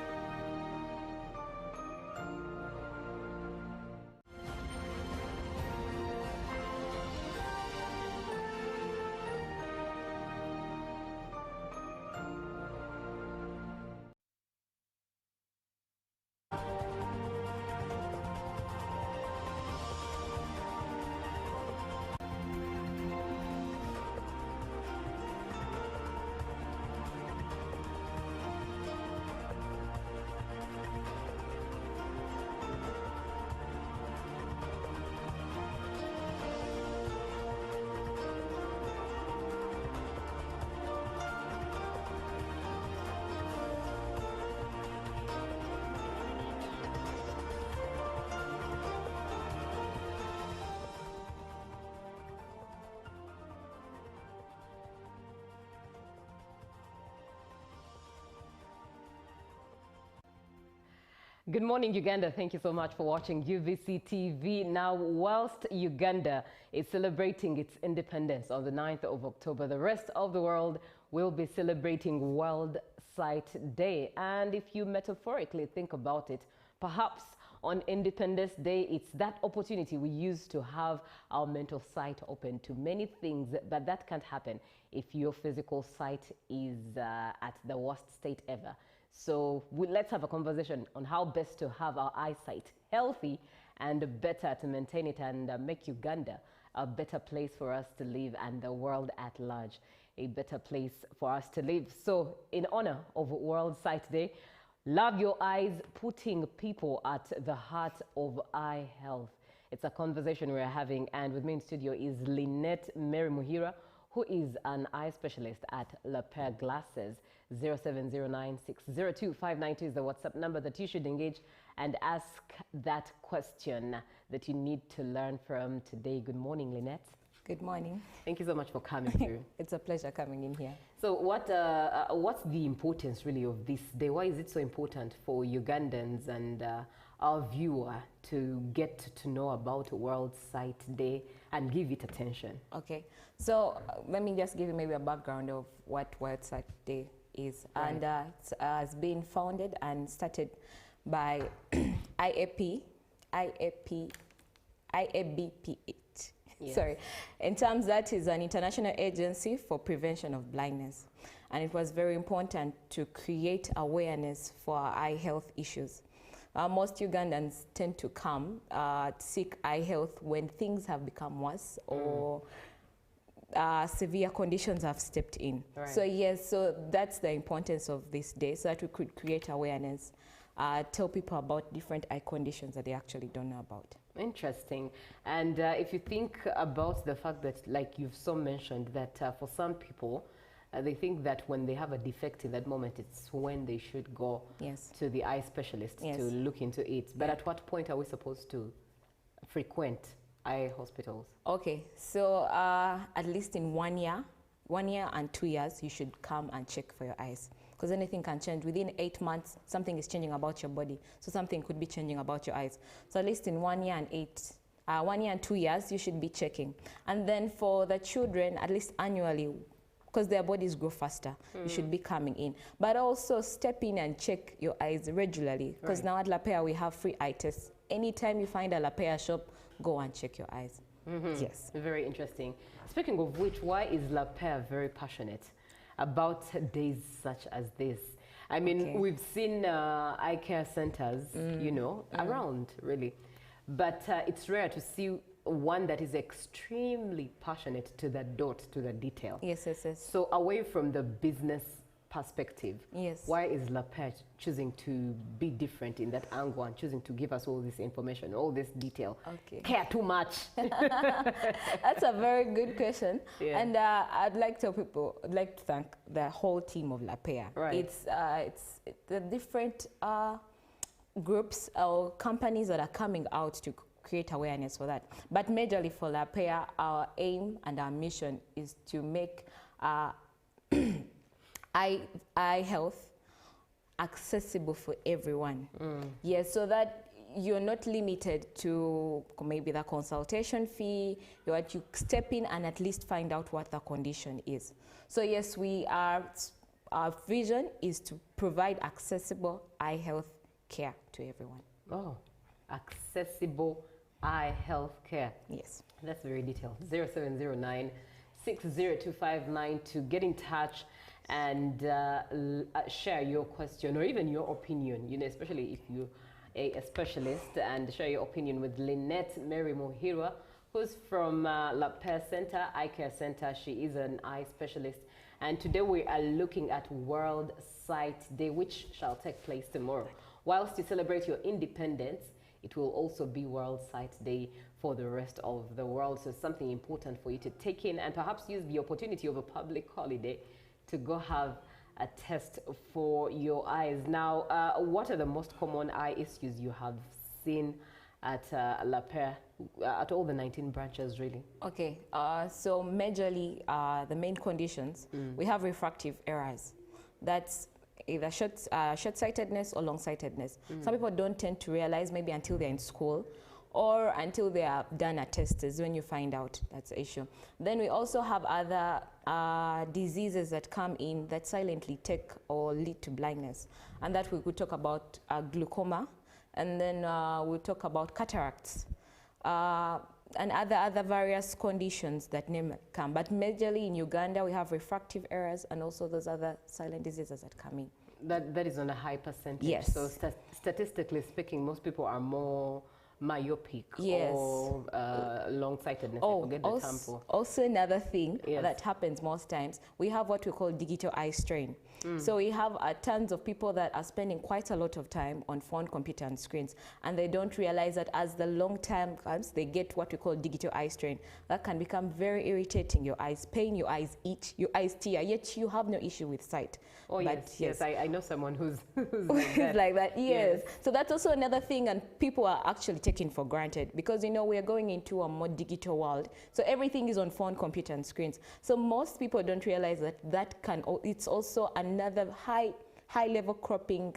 Good morning, Uganda. Thank you so much for watching UVC TV. Now, whilst Uganda is celebrating its independence on the 9th of October, the rest of the world will be celebrating World Sight Day. And if you metaphorically think about it, perhaps on Independence Day, it's that opportunity we use to have our mental sight open to many things, but that can't happen if your physical sight is at the worst state ever. So let's have a conversation on how best to have our eyesight healthy and better to maintain it and make Uganda a better place for us to live and the world at large a better place for us to live. So in honor of World Sight Day, love your eyes, putting people at the heart of eye health. It's a conversation we're having, and with me in studio is Lynette Mary Muhira, who is an eye specialist at La Paire Glasses. 0709602592 is the WhatsApp number that you should engage and ask that question that you need to learn from today. Good morning, Lynette. Good morning. Thank you so much for coming through. It's a pleasure coming in here. So what's the importance really of this day? Why is it so important for Ugandans and our viewer to get to know about World Sight Day and give it attention? Okay, so let me just give you maybe a background of what World Sight Day is. Right. And it has been founded and started by IABP8. Yes. Sorry. In terms, that is an international agency for prevention of blindness. And it was very important to create awareness for our eye health issues. Most Ugandans tend to come seek eye health when things have become worse or severe conditions have stepped in. Right. So yes, so that's the importance of this day, so that we could create awareness, tell people about different eye conditions that they actually don't know about. Interesting. And if you think about the fact that, like you've so mentioned, that for some people, they think that when they have a defect in that moment, it's when they should go to the eye specialist to look into it. But at what point are we supposed to frequent eye hospitals? Okay, so at least in 1 year and 2 years, you should come and check for your eyes. Because anything can change. Within 8 months, something is changing about your body. So something could be changing about your eyes. So at least in 1 year and 1 year and 2 years, you should be checking. And then for the children, at least annually, because their bodies grow faster, you should be coming in. But also step in and check your eyes regularly. Because now at La Paix, we have free eye tests. Anytime you find a La Paix shop, go and check your eyes. Yes. Very interesting. Speaking of which, why is La Paix very passionate about days such as this? I mean, we've seen eye care centers, you know, around really, but it's rare to see one that is extremely passionate to the dot, to the detail. Yes, yes, yes. So away from the business perspective, yes, why is La Paix choosing to be different in that angle and choosing to give us all this information, all this detail? Care too much? That's a very good question. And I'd like to thank the whole team of La Paix. It's the different groups or companies that are coming out to create awareness for that. But majorly for La Paix, our aim and our mission is to make eye health accessible for everyone. Yes, so that you're not limited to maybe the consultation fee. You step in and at least find out what the condition is. So yes, our vision is to provide accessible eye health care to everyone. Oh, accessible eye health care. Yes. That's very detailed. 0709 602592 to get in touch and share your question or even your opinion, you know, especially if you're a specialist, and share your opinion with Lynette Mary Mohirwa, who's from La Paix Center, Eye Care Center. She is an eye specialist. And today we are looking at World Sight Day, which shall take place tomorrow. Whilst you celebrate your independence, it will also be World Sight Day for the rest of the world. So something important for you to take in and perhaps use the opportunity of a public holiday to go have a test for your eyes. Now, what are the most common eye issues you have seen at La Paix, at all the 19 branches, really? Okay, so majorly, the main conditions, we have refractive errors. That's either short-sightedness or long-sightedness. Some people don't tend to realize maybe until they're in school or until they are done a test is when you find out that's the issue. Then we also have other diseases that come in that silently take or lead to blindness. And that we could talk about glaucoma, and then we'll talk about cataracts, and other various conditions that come. But majorly in Uganda, we have refractive errors and also those other silent diseases that come in. That is on a high percentage. Yes. So statistically speaking, most people are more myopic or long-sightedness. I forget the term for. Also another thing that happens most times, we have what we call digital eye strain. So we have tons of people that are spending quite a lot of time on phone, computer, and screens, and they don't realize that as the long time comes, they get what we call digital eye strain. That can become very irritating. Your eyes pain, your eyes itch, your eyes tear, yet you have no issue with sight. Oh, but yes, I know someone who's like that. Like that, yes. So that's also another thing, and people are actually taking for granted, because, you know, we are going into a more digital world. So everything is on phone, computer, and screens. So most people don't realize that it's also another high level cropping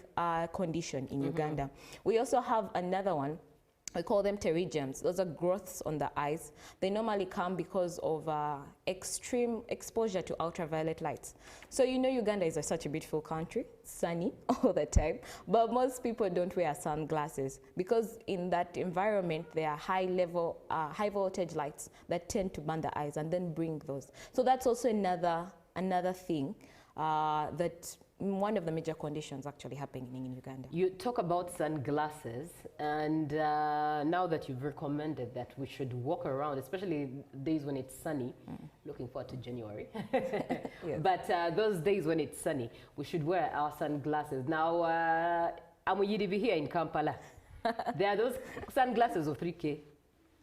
condition in Uganda. We also have another one. We call them pterygiums. Those are growths on the eyes. They normally come because of extreme exposure to ultraviolet lights. So, you know, Uganda is such a beautiful country, sunny all the time, but most people don't wear sunglasses because in that environment, there are high voltage lights that tend to burn the eyes and then bring those. So that's also another thing that one of the major conditions actually happening in Uganda. You talk about sunglasses, and now that you've recommended that we should walk around, especially days when it's sunny, looking forward to January, Yes. but those days when it's sunny, we should wear our sunglasses. Now, I'm here in Kampala. There are those sunglasses of 3K.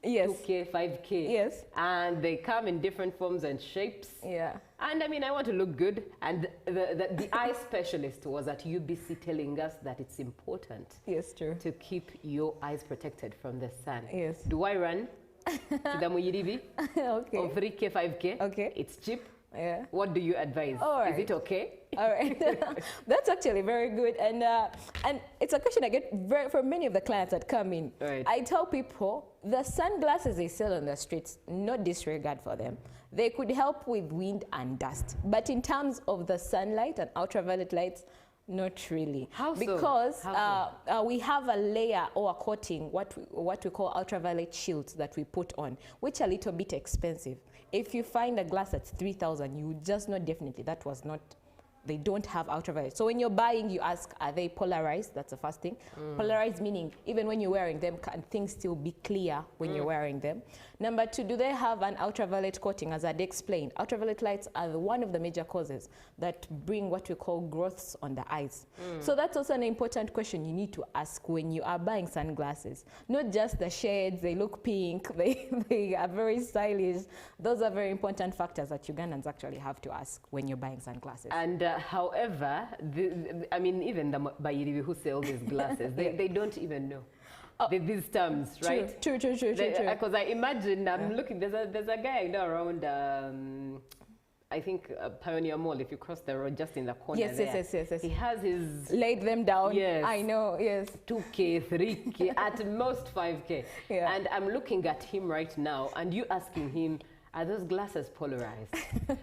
Yes. 2K, 5K. Yes. And they come in different forms and shapes. Yeah. And I mean, I want to look good. And the eye specialist was at UBC telling us that it's important. Yes, true. To keep your eyes protected from the sun. Yes. Do I run to the Muyiribi? Okay. Or 3K, 5K? Okay. It's cheap. Yeah. What do you advise? All right. Is it okay? All right. That's actually very good. And it's a question I get from many of the clients that come in. Right. I tell people the sunglasses they sell on the streets, no disregard for them. They could help with wind and dust. But in terms of the sunlight and ultraviolet lights, not really. How so? Because How so? We have a layer or a coating, what we call ultraviolet shields that we put on, which are a little bit expensive. If you find a glass that's 3,000, you just know definitely that was not, they don't have ultraviolet. So when you're buying, you ask, are they polarized? That's the first thing. Polarized meaning even when you're wearing them, can things still be clear when you're wearing them? Number two, do they have an ultraviolet coating? As I'd explained, ultraviolet lights are one of the major causes that bring what we call growths on the eyes. So that's also an important question you need to ask when you are buying sunglasses. Not just the shades, they look pink, they are very stylish. Those are very important factors that Ugandans actually have to ask when you're buying sunglasses. And however, I mean, even the Bayiribi who sell these glasses, they don't even know. These terms, right? True. Because I imagine, I'm looking, there's a guy I know around, I think Pioneer Mall, if you cross the road just in the corner Yes. He has his... Laid them down. Yes. I know, yes. 2K, 3K, at most 5K. Yeah. And I'm looking at him right now, and you asking him, are those glasses polarized?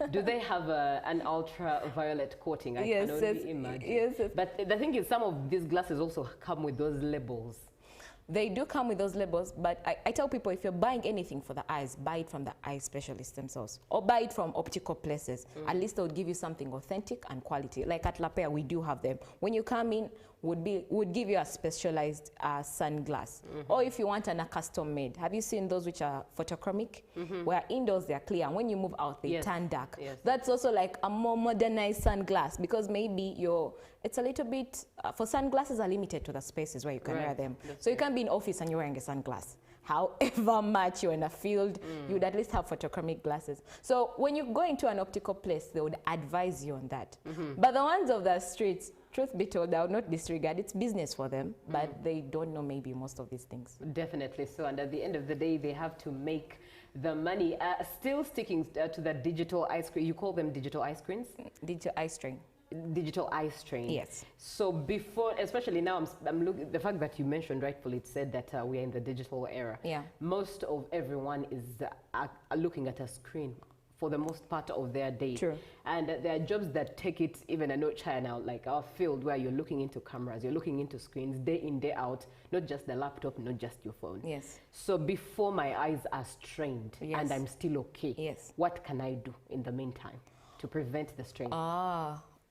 Do they have an ultraviolet coating? I can only imagine. Yes. But the thing is, some of these glasses also come with those labels. They do come with those labels, but I tell people if you're buying anything for the eyes, buy it from the eye specialists themselves, or buy it from optical places. At least they would give you something authentic and quality. Like at La Paix, we do have them. When you come in, would give you a specialized sunglass. Or if you want a custom made. Have you seen those which are photochromic? Where indoors they're clear, and when you move out, they turn dark. Yes. That's also like a more modernized sunglass, because maybe it's a little bit, for sunglasses are limited to the spaces where you can wear them. So you can't be in office and you're wearing a sunglass. However much you're in a field, you would at least have photochromic glasses. So when you go into an optical place, they would advise you on that. But the ones of the streets, truth be told, I would not disregard. It's business for them, but they don't know maybe most of these things. Definitely so. And at the end of the day, they have to make the money. Still sticking to the digital eye screen. You call them digital eye screens? Digital eye strain. Digital eye strain. Yes. So before, especially now, I'm looking, the fact that you mentioned rightfully, it said that we are in the digital era. Yeah. Most of everyone is looking at a screen for the most part of their day. True. And there are jobs that take it even a notch higher now, like our field where you're looking into cameras, you're looking into screens day in, day out, not just the laptop, not just your phone. Yes. So before my eyes are strained and I'm still okay, yes, what can I do in the meantime to prevent the strain?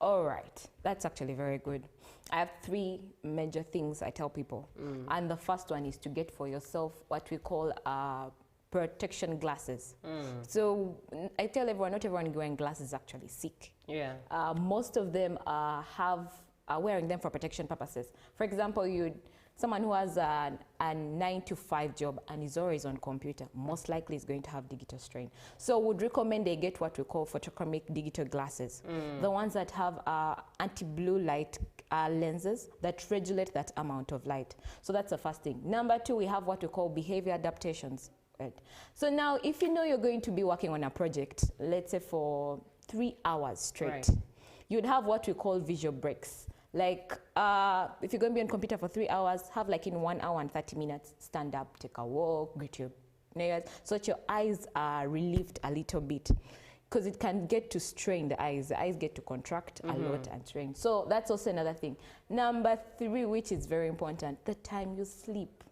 All right. That's actually very good. I have 3 major things I tell people. And the first one is to get for yourself what we call protection glasses. So I tell everyone, not everyone wearing glasses is actually sick. Yeah. Most of them are wearing them for protection purposes. For example, someone who has a 9-to-5 job and is always on computer, most likely is going to have digital strain. So would recommend they get what we call photochromic digital glasses. The ones that have anti-blue light lenses that regulate that amount of light. So that's the first thing. Number 2, we have what we call behavior adaptations. Right. So now, if you know you're going to be working on a project, let's say for 3 hours straight, you'd have what we call visual breaks. Like if you're going to be on computer for 3 hours, have like in 1 hour and 30 minutes, stand up, take a walk, greet your neighbors, so that your eyes are relieved a little bit. Because it can get to strain the eyes. The eyes get to contract a lot and strain. So that's also another thing. Number 3, which is very important, the time you sleep.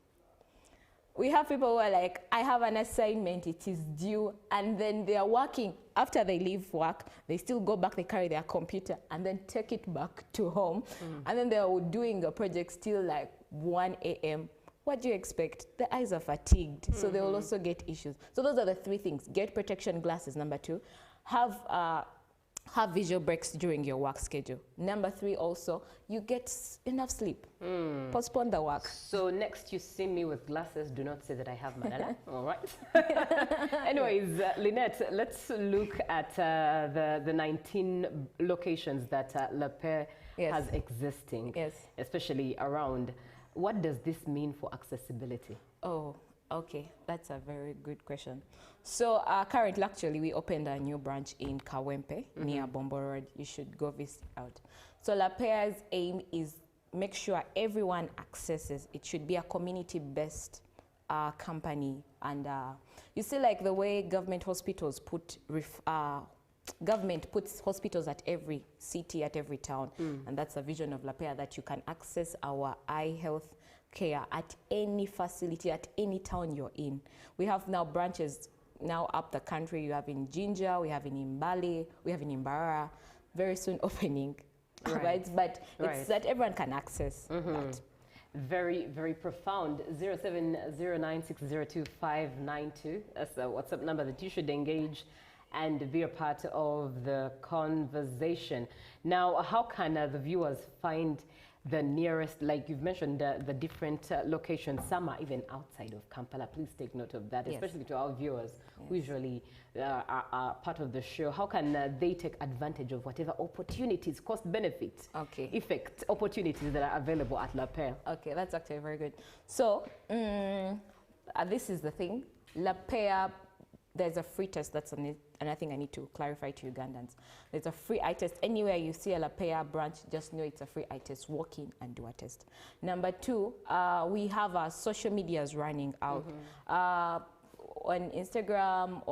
We have people who are like, I have an assignment, it is due, and then they are working. After they leave work, they still go back, they carry their computer, and then take it back to home. And then they are doing a project still like 1 a.m. What do you expect? The eyes are fatigued, so they will also get issues. So those are the 3 things. Get protection glasses, number 2. Have visual breaks during your work schedule. Number 3 also, you get enough sleep. Postpone the work. So next you see me with glasses, do not say that I have Malala. All right. Anyways, Lynette, let's look at the 19 locations that LAPER has existing, especially around. What does this mean for accessibility? Oh, okay. That's a very good question. So currently, actually, we opened a new branch in Kawempe, near Bombo Road. You should go visit out. So LAPER's aim is make sure everyone accesses. It should be a community-based company. And you see, like the way government hospitals government puts hospitals at every city, at every town. And that's a vision of LAPER, that you can access our eye health care at any facility, at any town you're in. We have now branches now up the country. You have in Jinja, we have in Mbale, we have in Imbarara, very soon opening. Right? But it's that everyone can access that. Very, very profound. 0709602592. That's the WhatsApp number that you should engage and be a part of the conversation. Now, how can the viewers find the nearest, like you've mentioned, the different locations? Some are even outside of Kampala. Please take note of that, especially to our viewers who usually are part of the show. How can they take advantage of whatever opportunities, cost benefit, effect, opportunities that are available at LAPER? Okay, that's actually very good. So this is the thing. LAPER, there's a free test. That's another thing I need to clarify to Ugandans. There's a free eye test. Anywhere you see a LAPER branch, just know it's a free eye test. Walk in and do a test. Number 2, we have our social medias running out. On Instagram,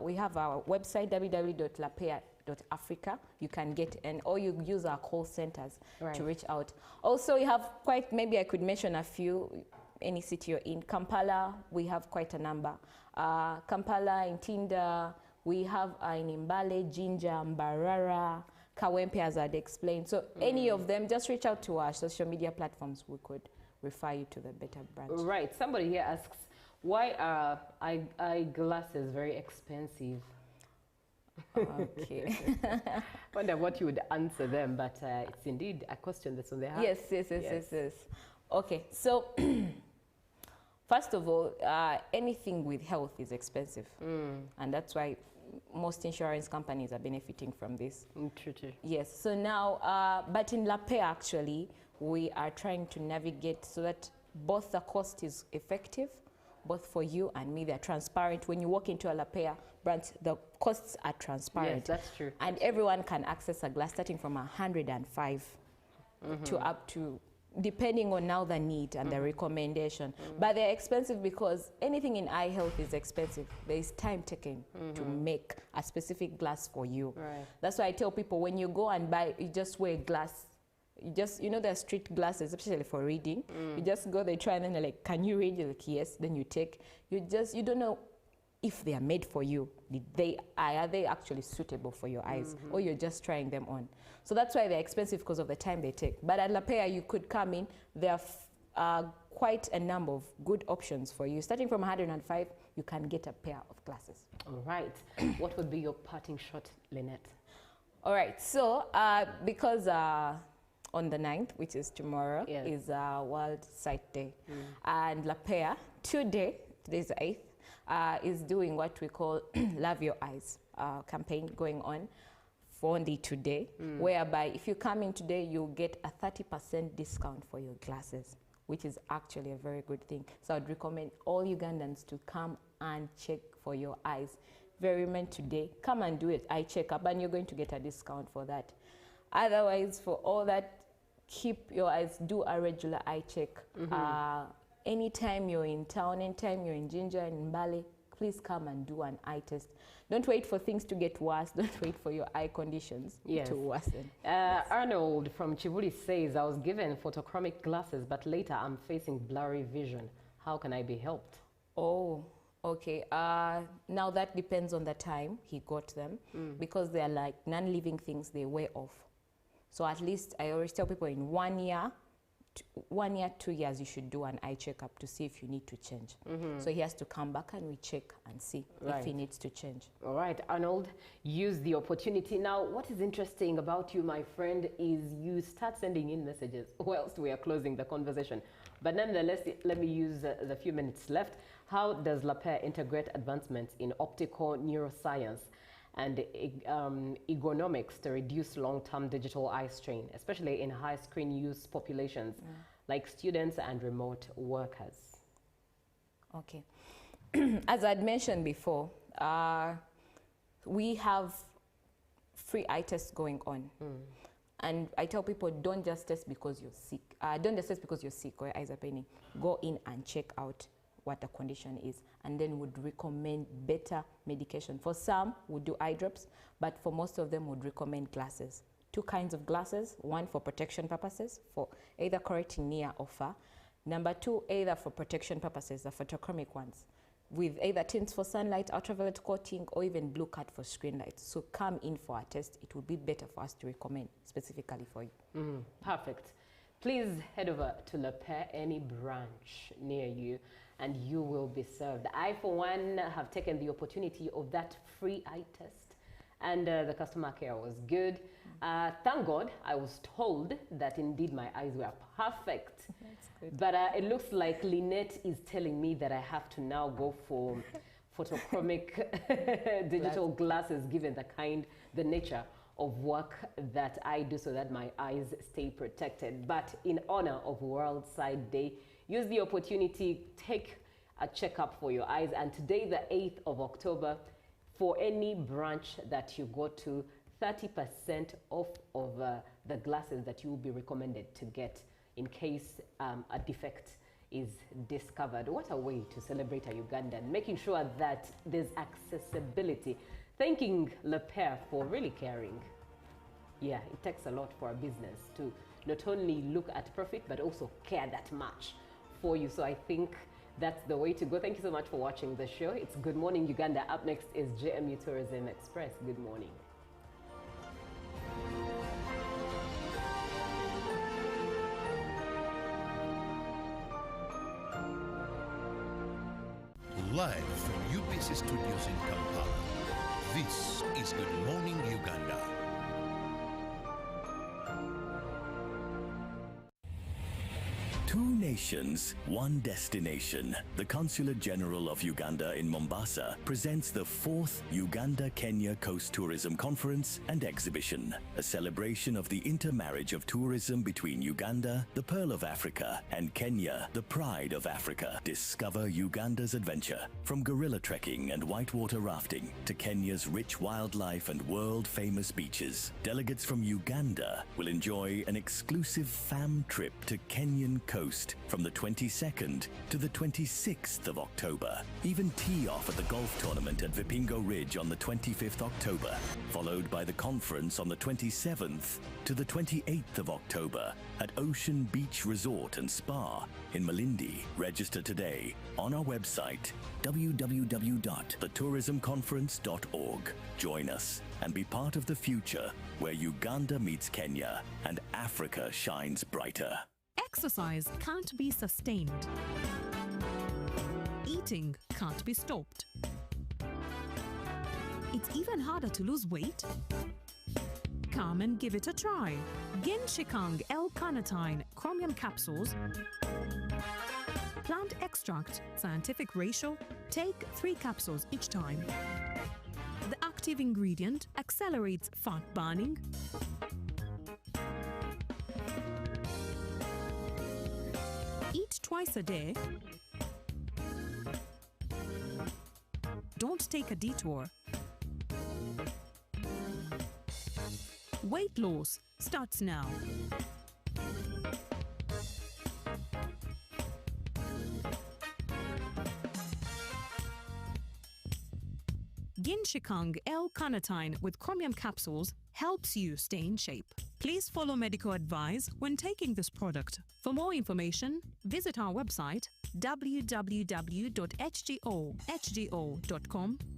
we have our website, www.laper.africa. You can get, or you use our call centers to reach out. Also, we have quite, maybe I could mention a few, any city you're in. Kampala, we have quite a number. Kampala, in Tinda, we have in Mbale, Jinja, Mbarara, Kawempe, as I'd explained. So any of them, just reach out to our social media platforms. We could refer you to the better branch. Right. Somebody here asks, why are eyeglasses very expensive? Okay. Wonder what you would answer them, but it's indeed a question that's on their heart. Yes. Okay, so first of all, anything with health is expensive. And that's why most insurance companies are benefiting from this. True. Yes, so now, but in LAPER actually, we are trying to navigate so that both the cost is effective, both for you and me. They're transparent. When you walk into a LAPER branch, the costs are transparent. Yes, that's true. And everyone can access a glass starting from 105 to up to, depending on now the need and the recommendation. But they're expensive because anything in eye health is expensive. There is time taken to make a specific glass for you. That's why I tell people, when you go and buy, you just wear glass. You know, there are street glasses, especially for reading. You just go, they try, and then they're like, can you read? You're like, yes. Then you take. You don't know if they are made for you. Are they actually suitable for your eyes? Or you're just trying them on. So that's why they're expensive, because of the time they take. But at LAPER, you could come in. There are quite a number of good options for you. Starting from 105, you can get a pair of glasses. All right. What would be your parting shot, Lynette? All right. So because on the 9th, which is tomorrow, is World Sight Day. And LAPER, today's the 8th, is doing what we call Love Your Eyes campaign going on for only today, whereby if you come in today, you'll get a 30% discount for your glasses, which is actually a very good thing. So I'd recommend all Ugandans to come and check for your eyes. Very meant today, come and do it, eye checkup, and you're going to get a discount for that. Otherwise, for all that, keep your eyes, do a regular eye check. Anytime you're in town, anytime you're in Jinja and Mbale, please come and do an eye test. Don't wait for things to get worse. Don't wait for your eye conditions to worsen. Arnold from Chivuli says, I was given photochromic glasses, but later I'm facing blurry vision. How can I be helped? Oh, okay. Now that depends on the time he got them, because they are like non-living things, they wear off. So at least I always tell people in 1 year, 1 year, 2 years, you should do an eye checkup to see if you need to change. So he has to come back and we check and see if he needs to change. All right, Arnold, use the opportunity. Now, what is interesting about you, my friend, is you start sending in messages whilst we are closing the conversation. But nonetheless, let me use the few minutes left. How does La Paix integrate advancements in optical neuroscience and ergonomics to reduce long-term digital eye strain, especially in high screen use populations like students and remote workers? Okay. As I'd mentioned before, we have free eye tests going on. And I tell people, don't just test because you're sick. Don't just test because you're sick or your eyes are paining. Go in and check out what the condition is, and then would recommend better medication. For some, would do eye drops, but for most of them would recommend glasses. 2 kinds of glasses, one for protection purposes, for either correcting near or far. Number 2, either for protection purposes, the photochromic ones, with either tints for sunlight, ultraviolet coating, or even blue cut for screen light. So come in for a test. It would be better for us to recommend specifically for you. Perfect. Please head over to La Paix, any branch near you, and you will be served. I, for one, have taken the opportunity of that free eye test, and the customer care was good. Thank God, I was told that indeed my eyes were perfect. That's good. But it looks like Lynette is telling me that I have to now go for photochromic digital glasses, given the nature of work that I do, so that my eyes stay protected. But in honor of World Sight Day, use the opportunity, take a checkup for your eyes. And today, the 8th of October, for any branch that you go to, 30% off of the glasses that you will be recommended to get in case a defect is discovered. What a way to celebrate a Ugandan, making sure that there's accessibility. Thanking Le Paix for really caring. Yeah, it takes a lot for a business to not only look at profit, but also care that much for you. So I think that's the way to go. Thank you so much for watching the show. It's Good Morning Uganda. Up next is JMU Tourism Express. Good morning. Live from UBC Studios in Kampala, this is Good Morning Uganda. Two nations, one destination. The Consulate General of Uganda in Mombasa presents the 4th Uganda-Kenya Coast Tourism Conference and Exhibition, a celebration of the intermarriage of tourism between Uganda, the Pearl of Africa, and Kenya, the Pride of Africa. Discover Uganda's adventure, from gorilla trekking and whitewater rafting to Kenya's rich wildlife and world-famous beaches. Delegates from Uganda will enjoy an exclusive fam trip to Kenyan coast from the 22nd to the 26th of October. Even tee off at the golf tournament at Vipingo Ridge on the 25th October, followed by the conference on the 27th to the 28th of October at Ocean Beach Resort and Spa in Malindi. Register today on our website www.thetourismconference.org. Join us and be part of the future where Uganda meets Kenya and Africa shines brighter. Exercise can't be sustained. Eating can't be stopped. It's even harder to lose weight. Come and give it a try. Genshikang L-carnitine chromium capsules, plant extract, scientific ratio, take 3 capsules each time. The active ingredient accelerates fat burning, eat twice a day. Don't take a detour. Weight loss starts now. Genshikang L-carnitine with chromium capsules helps you stay in shape. Please follow medical advice when taking this product. For more information, visit our website www.hgo.com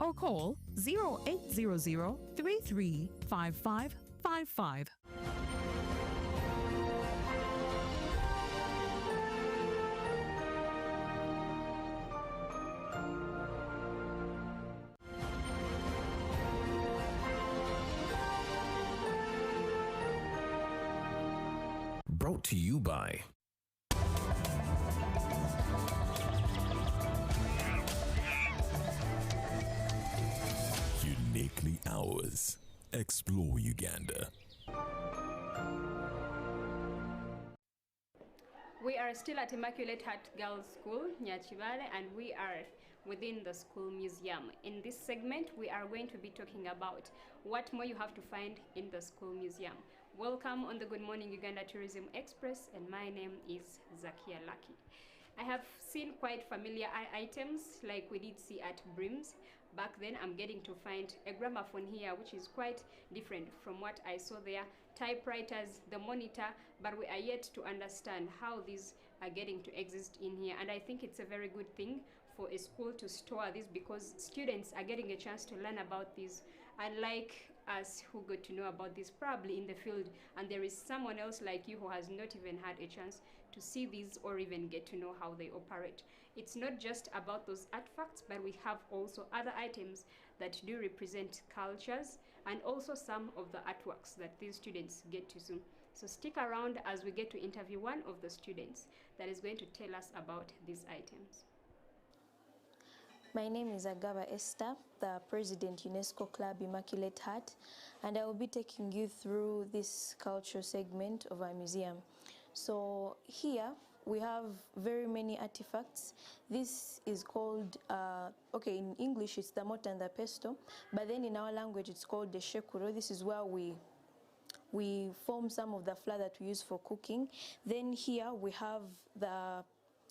or call 0800 335555. Brought to you by Uniquely Ours. Explore Uganda. We are still at Immaculate Heart Girls School, Nyachibale, and we are within the school museum. In this segment, we are going to be talking about what more you have to find in the school museum. Welcome on the Good Morning Uganda Tourism Express, and my name is Zakia Lucky. I have seen quite familiar items like we did see at Brims. Back then, I'm getting to find a gramophone here, which is quite different from what I saw there. Typewriters, the monitor, but we are yet to understand how these are getting to exist in here. And I think it's a very good thing for a school to store this, because students are getting a chance to learn about these, unlike us who got to know about this probably in the field, and there is someone else like you who has not even had a chance to see these or even get to know how they operate. It's not just about those artifacts, but we have also other items that do represent cultures, and also some of the artworks that these students get to see. So stick around as we get to interview one of the students that is going to tell us about these items. My name is Agaba Esther, the President UNESCO Club Immaculate Heart, and I will be taking you through this cultural segment of our museum. So here we have very many artifacts. This is called, okay, in English it's the mortar and the pestle, but then in our language it's called the shekuro. This is where we form some of the flour that we use for cooking. Then here we have the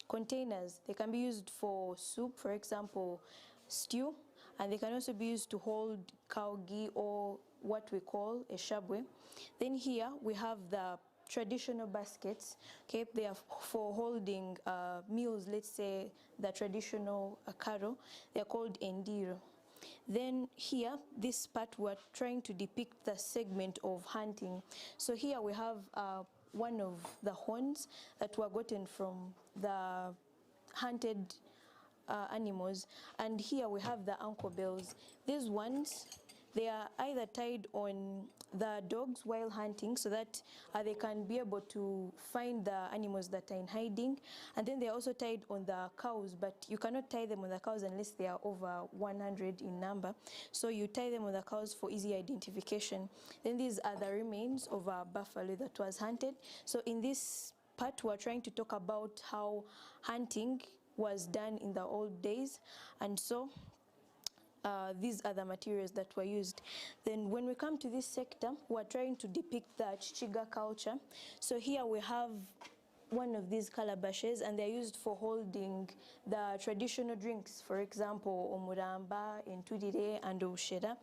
containers. They can be used for soup, for example, stew, and they can also be used to hold cow ghee or what we call a shabwe. Then here we have the traditional baskets. Okay, they are for holding meals, let's say the traditional karo. They are called endiro. Then here, this part, we're trying to depict the segment of hunting. So here we have one of the horns that were gotten from the hunted animals. And here we have the ankle bells. These ones, they are either tied on the dogs while hunting so that they can be able to find the animals that are in hiding. And then they are also tied on the cows, but you cannot tie them on the cows unless they are over 100 in number. So you tie them on the cows for easy identification. Then these are the remains of a buffalo that was hunted. So in this part, we're trying to talk about how hunting was done in the old days. And so these are the materials that were used. Then when we come to this sector, we're trying to depict the Chichiga culture. So here we have one of these calabashes, and they're used for holding the traditional drinks, for example, omuramba, entudire, and ushera.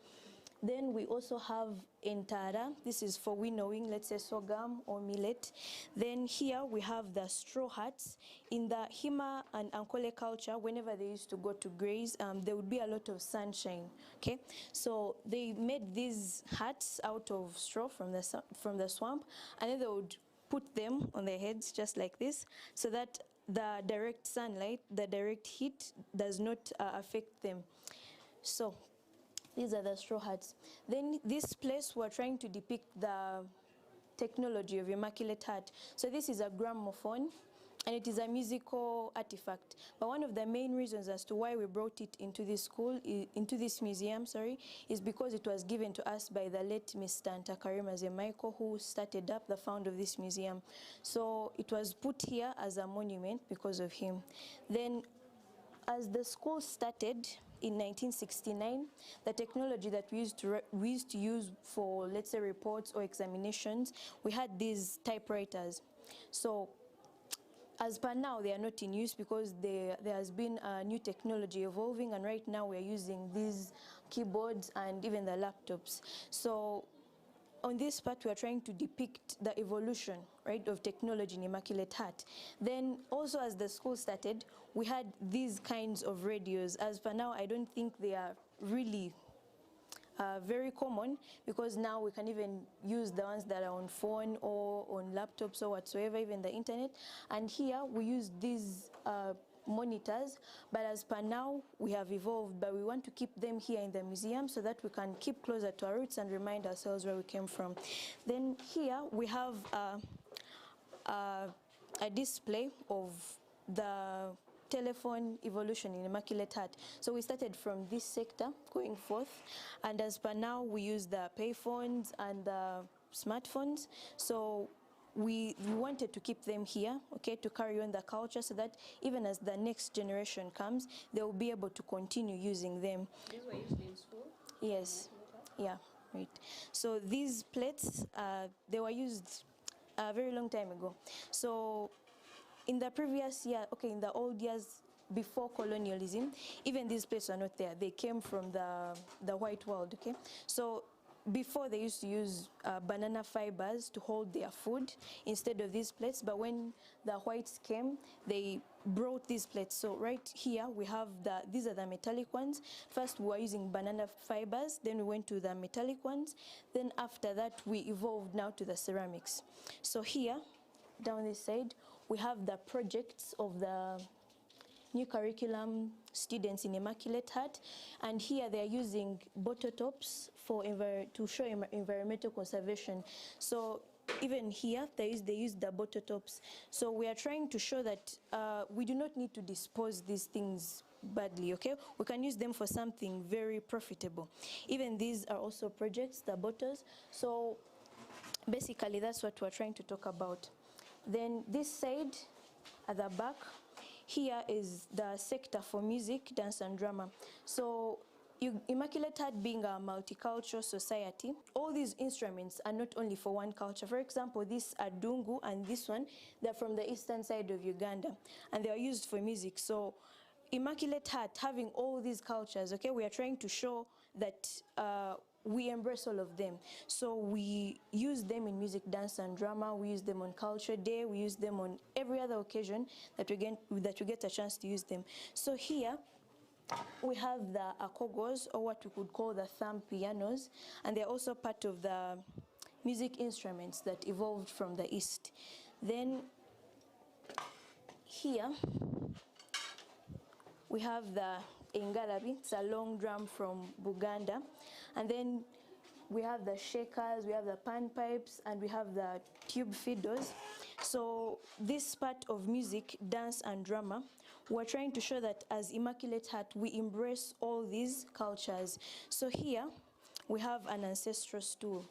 Then we also have entara. This is for winnowing, let's say sorghum or millet. Then here we have the straw hats. In the Hima and Ankole culture, whenever they used to go to graze, there would be a lot of sunshine. Okay, so they made these hats out of straw from the swamp, and then they would put them on their heads just like this, so that the direct sunlight, the direct heat does not affect them. So these are the straw hats. Then this place, we're trying to depict the technology of Immaculate Heart. So this is a gramophone, and it is a musical artifact. But one of the main reasons as to why we brought it into this school, into this museum, is because it was given to us by the late Mr. Ntakarima Zemaiko, who started up, the founder of this museum. So it was put here as a monument because of him. Then as the school started in 1969, the technology that we used to use for, let's say, reports or examinations, we had these typewriters. So as per now, they are not in use because there has been a new technology evolving, and right now we are using these keyboards and even the laptops. So on this part, we are trying to depict the evolution, right, of technology in Immaculate Heart. Then also as the school started, we had these kinds of radios. As per now, I don't think they are really very common, because now we can even use the ones that are on phone or on laptops or whatsoever, even the internet. And here we use these monitors, but as per now we have evolved, but we want to keep them here in the museum so that we can keep closer to our roots and remind ourselves where we came from. Then here we have a display of the telephone evolution in Immaculate Heart. So we started from this sector going forth, and as per now we use the payphones and the smartphones. So we wanted to keep them here, okay, to carry on the culture, so that even as the next generation comes, they will be able to continue using them. These were used in school? Yes, yeah, right. So these plates, they were used a very long time ago. So in the previous year, okay, in the old years before colonialism, even these plates were not there. They came from the white world, okay? So before, they used to use banana fibers to hold their food instead of these plates, but when the whites came, they brought these plates. So right here we have these are the metallic ones. First we were using banana fibers, then we went to the metallic ones, then after that we evolved now to the ceramics. So here, down this side, we have the projects of the new curriculum students in Immaculate Heart, and here they are using bottle tops to show environmental conservation. So even here they use the bottle tops. So we are trying to show that we do not need to dispose these things badly, okay? We can use them for something very profitable. Even these are also projects, the bottles. So basically that's what we're trying to talk about. Then this side at the back, here is the sector for music, dance and drama. So Immaculate Heart being a multicultural society, all these instruments are not only for one culture. For example, this adungu and this one, they're from the eastern side of Uganda, and they are used for music. So Immaculate Heart, having all these cultures, okay, we are trying to show that we embrace all of them. So we use them in music, dance and drama, we use them on Culture Day, we use them on every other occasion that we get a chance to use them. So here we have the akogos, or what we could call the thumb pianos, and they're also part of the music instruments that evolved from the East. Then here we have the ingalabi, it's a long drum from Buganda. And then we have the shakers, we have the panpipes, and we have the tube fiddles. So this part of music, dance and drama, we're trying to show that as Immaculate Heart, we embrace all these cultures. So here we have an ancestral stool.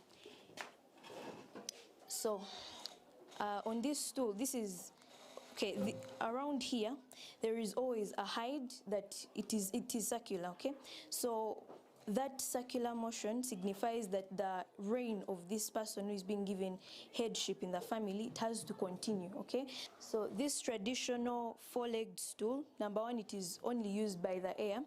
So on this stool, this is, okay, around here, there is always a hide that it is circular, okay? So that circular motion signifies that the reign of this person who is being given headship in the family, it has to continue, okay? So this traditional four-legged stool, number one, it is only used by the heir,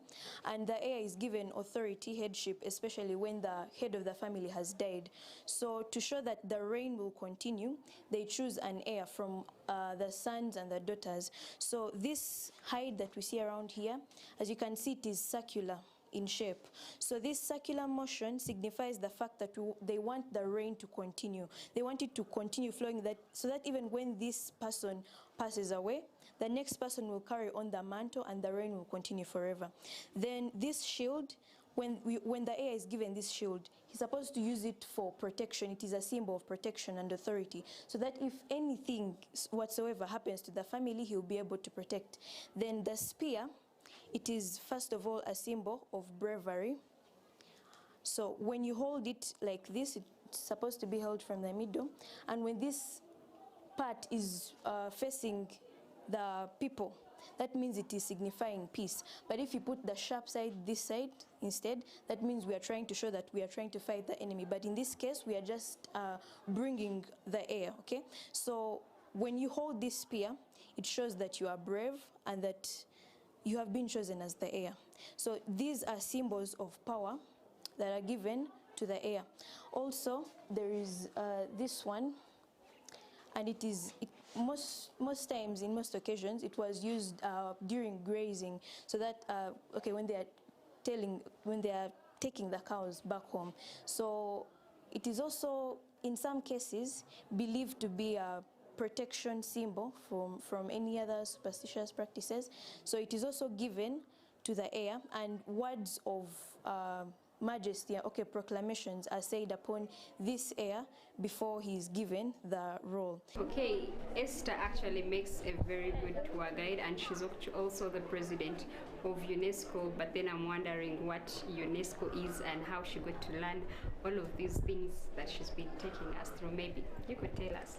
and the heir is given authority, headship, especially when the head of the family has died. So to show that the reign will continue, they choose an heir from the sons and the daughters. So this hide that we see around here, as you can see, it is circular in shape. So this circular motion signifies the fact that they want the rain to continue. They want it to continue flowing, so that even when this person passes away, the next person will carry on the mantle and the rain will continue forever. Then this shield, when the heir is given this shield, he's supposed to use it for protection. It is a symbol of protection and authority, so that if anything whatsoever happens to the family, he'll be able to protect. Then the spear, it is first of all a symbol of bravery. So when you hold it like this, it's supposed to be held from the middle, and when this part is facing the people, that means it is signifying peace. But if you put the sharp side this side instead, that means we are trying to show that we are trying to fight the enemy. But in this case, we are just bringing the heir, okay? So when you hold this spear, it shows that you are brave and that you have been chosen as the heir. So these are symbols of power that are given to the air. Also, there is this one, and most times, in most occasions, it was used during grazing, so that when they are taking the cows back home. So it is also, in some cases, believed to be a protection symbol from any other superstitious practices. So it is also given to the air, and words of majesty, proclamations are said upon this air before he is given the role. Okay, Esther actually makes a very good tour guide, and she's also the president of UNESCO, but then I'm wondering what UNESCO is and how she got to learn all of these things that she's been taking us through. Maybe you could tell us.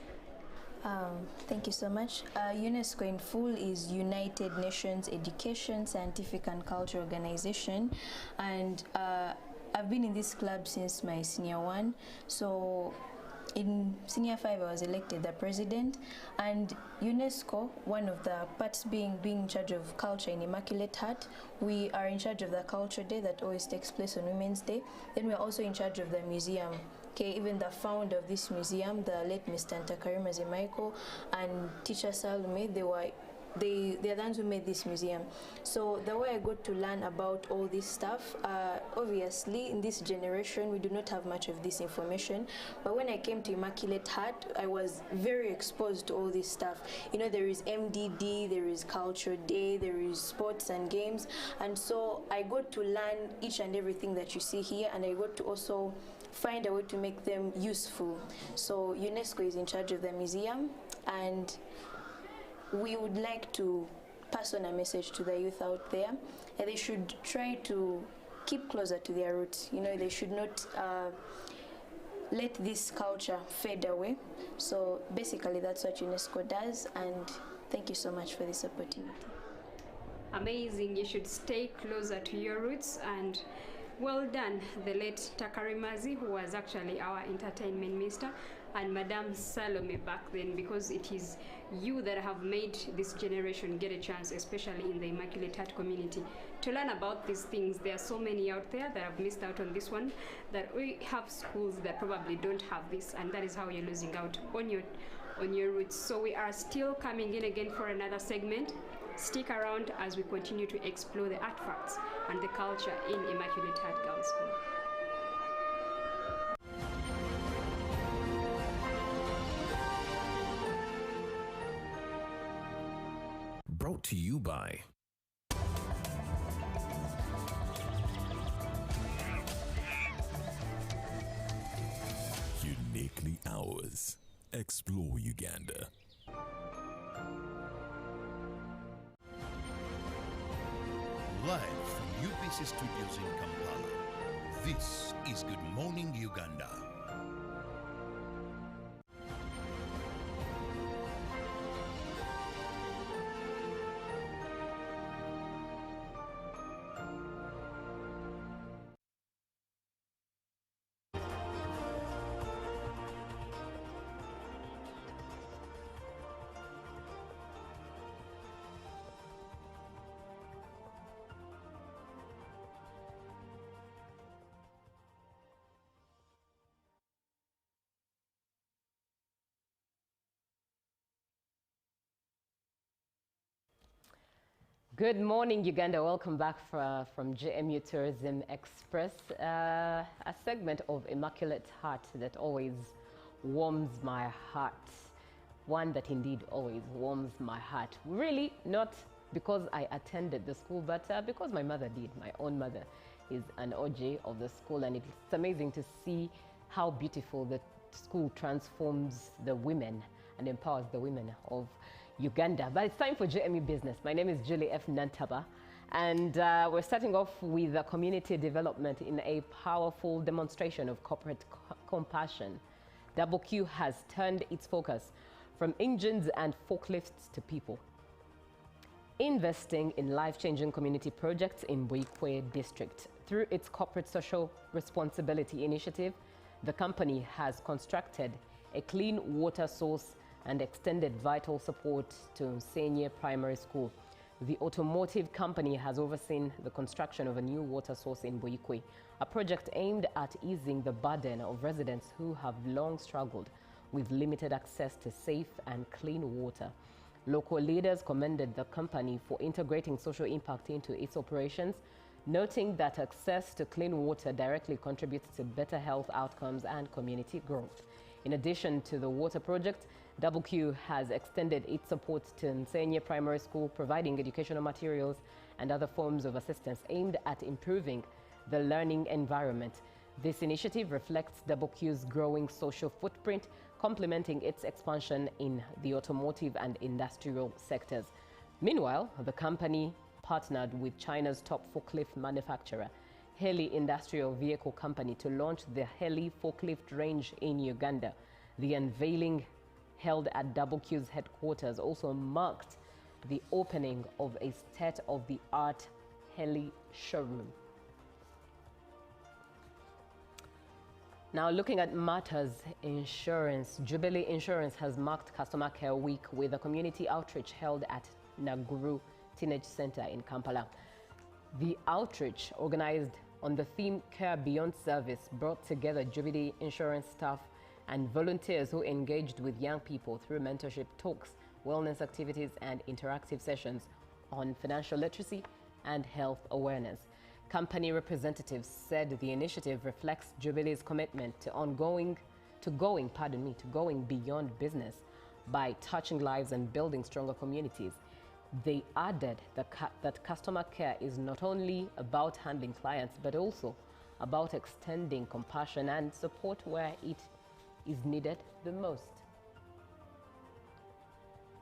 Thank you so much. UNESCO in full is United Nations Education, Scientific and Culture Organization, and I've been in this club since my senior 1. So in senior 5, I was elected the president, and UNESCO, one of the parts being in charge of culture in Immaculate Heart, we are in charge of the Culture Day that always takes place on Women's Day. Then we're also in charge of the museum. Okay, even the founder of this museum, the late Mr. Ntakarima Michael, and teacher Salome, they are the ones who made this museum. So the way I got to learn about all this stuff, obviously in this generation we do not have much of this information, but when I came to Immaculate Heart, I was very exposed to all this stuff. You know, there is MDD, there is Culture Day, there is sports and games, and so I got to learn each and everything that you see here, and I got to also find a way to make them useful. So UNESCO is in charge of the museum, and we would like to pass on a message to the youth out there that they should try to keep closer to their roots. You know, they should not let this culture fade away. So basically that's what UNESCO does, and thank you so much for this opportunity. Amazing. You should stay closer to your roots, and well done, the late Takarimazi, who was actually our entertainment minister, and Madame Salome back then, because it is you that have made this generation get a chance, especially in the Immaculate Heart community, to learn about these things. There are so many out there that have missed out on this one, that we have schools that probably don't have this, and that is how you're losing out on your roots. So we are still coming in again for another segment. Stick around as we continue to explore the artifacts and the culture in Immaculate Heart Girls' School. Brought to you by Uniquely Ours. Explore Uganda. Live from UBC Studios in Kampala, this is Good Morning Uganda. Good morning, Uganda. Welcome back from JMU Tourism Express, a segment of Immaculate Heart that always warms my heart. One that indeed always warms my heart. Really, not because I attended the school, but because my mother did. My own mother is an OJ of the school, and it's amazing to see how beautiful the school transforms the women and empowers the women of Uganda. But it's time for JMU Business. My name is Julie F. Nantaba, and we're starting off with community development in a powerful demonstration of corporate compassion. Double Q has turned its focus from engines and forklifts to people, investing in life-changing community projects in Buikwe district. Through its corporate social responsibility initiative, the company has constructed a clean water source and extended vital support to Msenye Primary School. The automotive company has overseen the construction of a new water source in Buikwe, a project aimed at easing the burden of residents who have long struggled with limited access to safe and clean water. Local leaders commended the company for integrating social impact into its operations, noting that access to clean water directly contributes to better health outcomes and community growth. In addition to the water project, WQ has extended its support to Nsenye Primary School, providing educational materials and other forms of assistance aimed at improving the learning environment. This initiative reflects WQ's growing social footprint, complementing its expansion in the automotive and industrial sectors. Meanwhile, the company partnered with China's top forklift manufacturer, Heli Industrial Vehicle Company, to launch the Heli forklift range in Uganda. The unveiling held at WQ's headquarters also marked the opening of a state-of-the-art Heli showroom. Now, looking at matters insurance, Jubilee Insurance has marked Customer Care Week with a community outreach held at Naguru Teenage Center in Kampala. The outreach, organized on the theme Care Beyond Service, brought together Jubilee Insurance staff and volunteers who engaged with young people through mentorship talks, wellness activities, and interactive sessions on financial literacy and health awareness. Company representatives said the initiative reflects Jubilee's commitment to going beyond business by touching lives and building stronger communities. They added that customer care is not only about handling clients, but also about extending compassion and support where it is needed the most.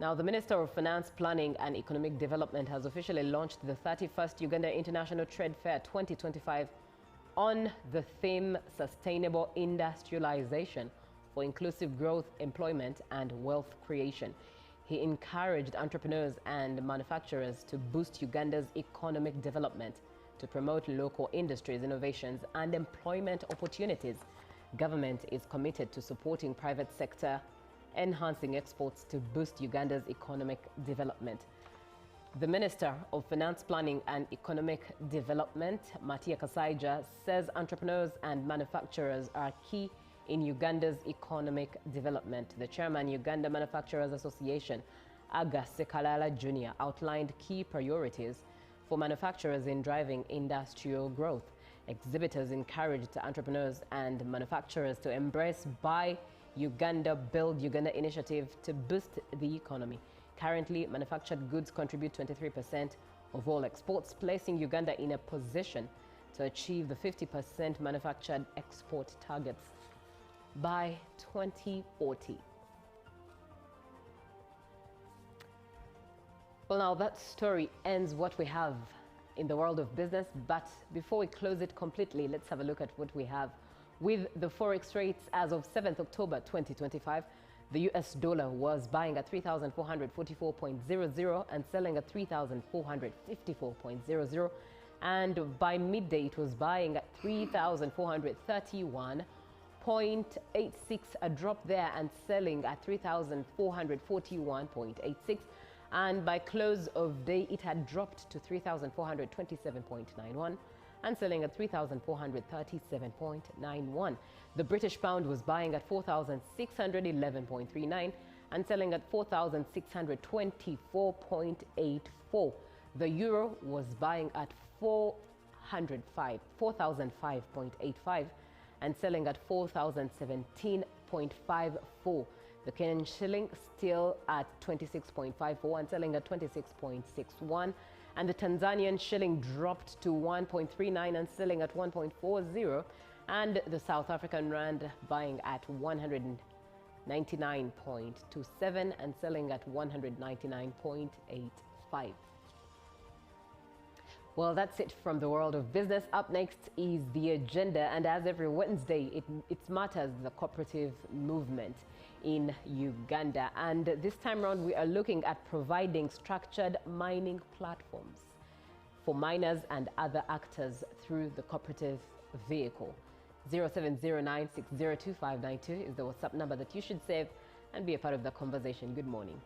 Now, the Minister of Finance, Planning and Economic Development has officially launched the 31st Uganda International Trade Fair 2025 on the theme Sustainable Industrialization for Inclusive Growth, Employment and Wealth Creation. He encouraged entrepreneurs and manufacturers to boost Uganda's economic development, to promote local industries, innovations and employment opportunities. Government is committed to supporting private sector, enhancing exports to boost Uganda's economic development. The Minister of Finance, Planning and Economic Development, Matia Kasaija, says entrepreneurs and manufacturers are key in Uganda's economic development. The chairman, Uganda Manufacturers Association, Aga Sekalala Jr., outlined key priorities for manufacturers in driving industrial growth. Exhibitors encouraged entrepreneurs and manufacturers to embrace Buy Uganda, Build Uganda initiative to boost the economy. Currently, manufactured goods contribute 23% of all exports, placing Uganda in a position to achieve the 50% manufactured export targets by 2040. Well, now that story ends what we have in the world of business, but before we close it completely, let's have a look at what we have with the forex rates as of 7th October 2025. The US dollar was buying at 3,444.00 and selling at 3,454.00, and by midday it was buying at 3,431.86, a drop there, and selling at 3,441.86, and by close of day it had dropped to 3,427.91 and selling at 3,437.91. The British pound was buying at 4,611.39 and selling at 4,624.84. The euro was buying at 4,005.85 and selling at 4,017.54. The Kenyan shilling still at 26.54 and selling at 26.61. And the Tanzanian shilling dropped to 1.39 and selling at 1.40. And the South African rand buying at 199.27 and selling at 199.85. Well, that's it from the world of business. Up next is the agenda, and as every Wednesday, it matters the cooperative movement in Uganda. And this time around, we are looking at providing structured mining platforms for miners and other actors through the cooperative vehicle. 0709602592 is the WhatsApp number that you should save and be a part of the conversation. Good morning.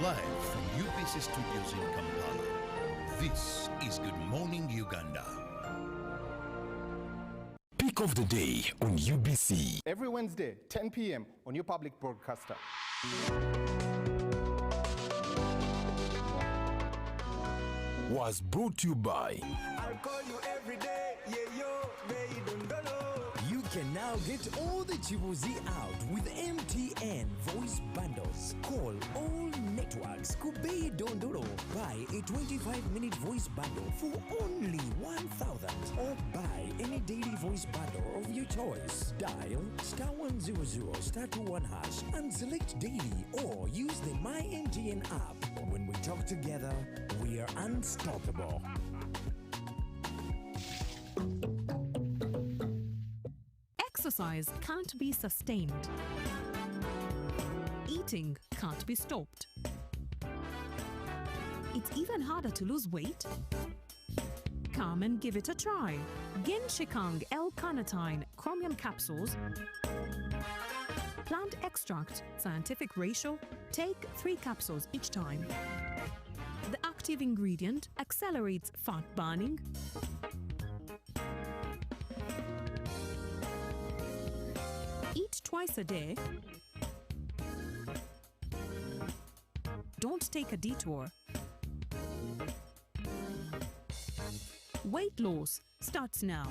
Live from UBC Studios in Kampala, this is Good Morning Uganda. Pick of the day on UBC. Every Wednesday, 10 p.m. on your public broadcaster. Was brought to you by I'll call you every day, yeah yo, You can now get all the chibuzi out with MTN voice bundles. Call all networks Kubei Dondoro. Buy a 25-minute voice bundle for only 1,000 or buy any daily voice bundle of your choice. Dial *100 *21# and select daily or use the My MTN app. When we talk together, we are unstoppable. Exercise can't be sustained. Eating can't be stopped. It's even harder to lose weight. Come and give it a try. Ginshikang L-carnitine chromium capsules. Plant extract, scientific ratio. Take 3 capsules each time. The active ingredient accelerates fat burning, eat twice a day. Don't take a detour. Weight loss starts now.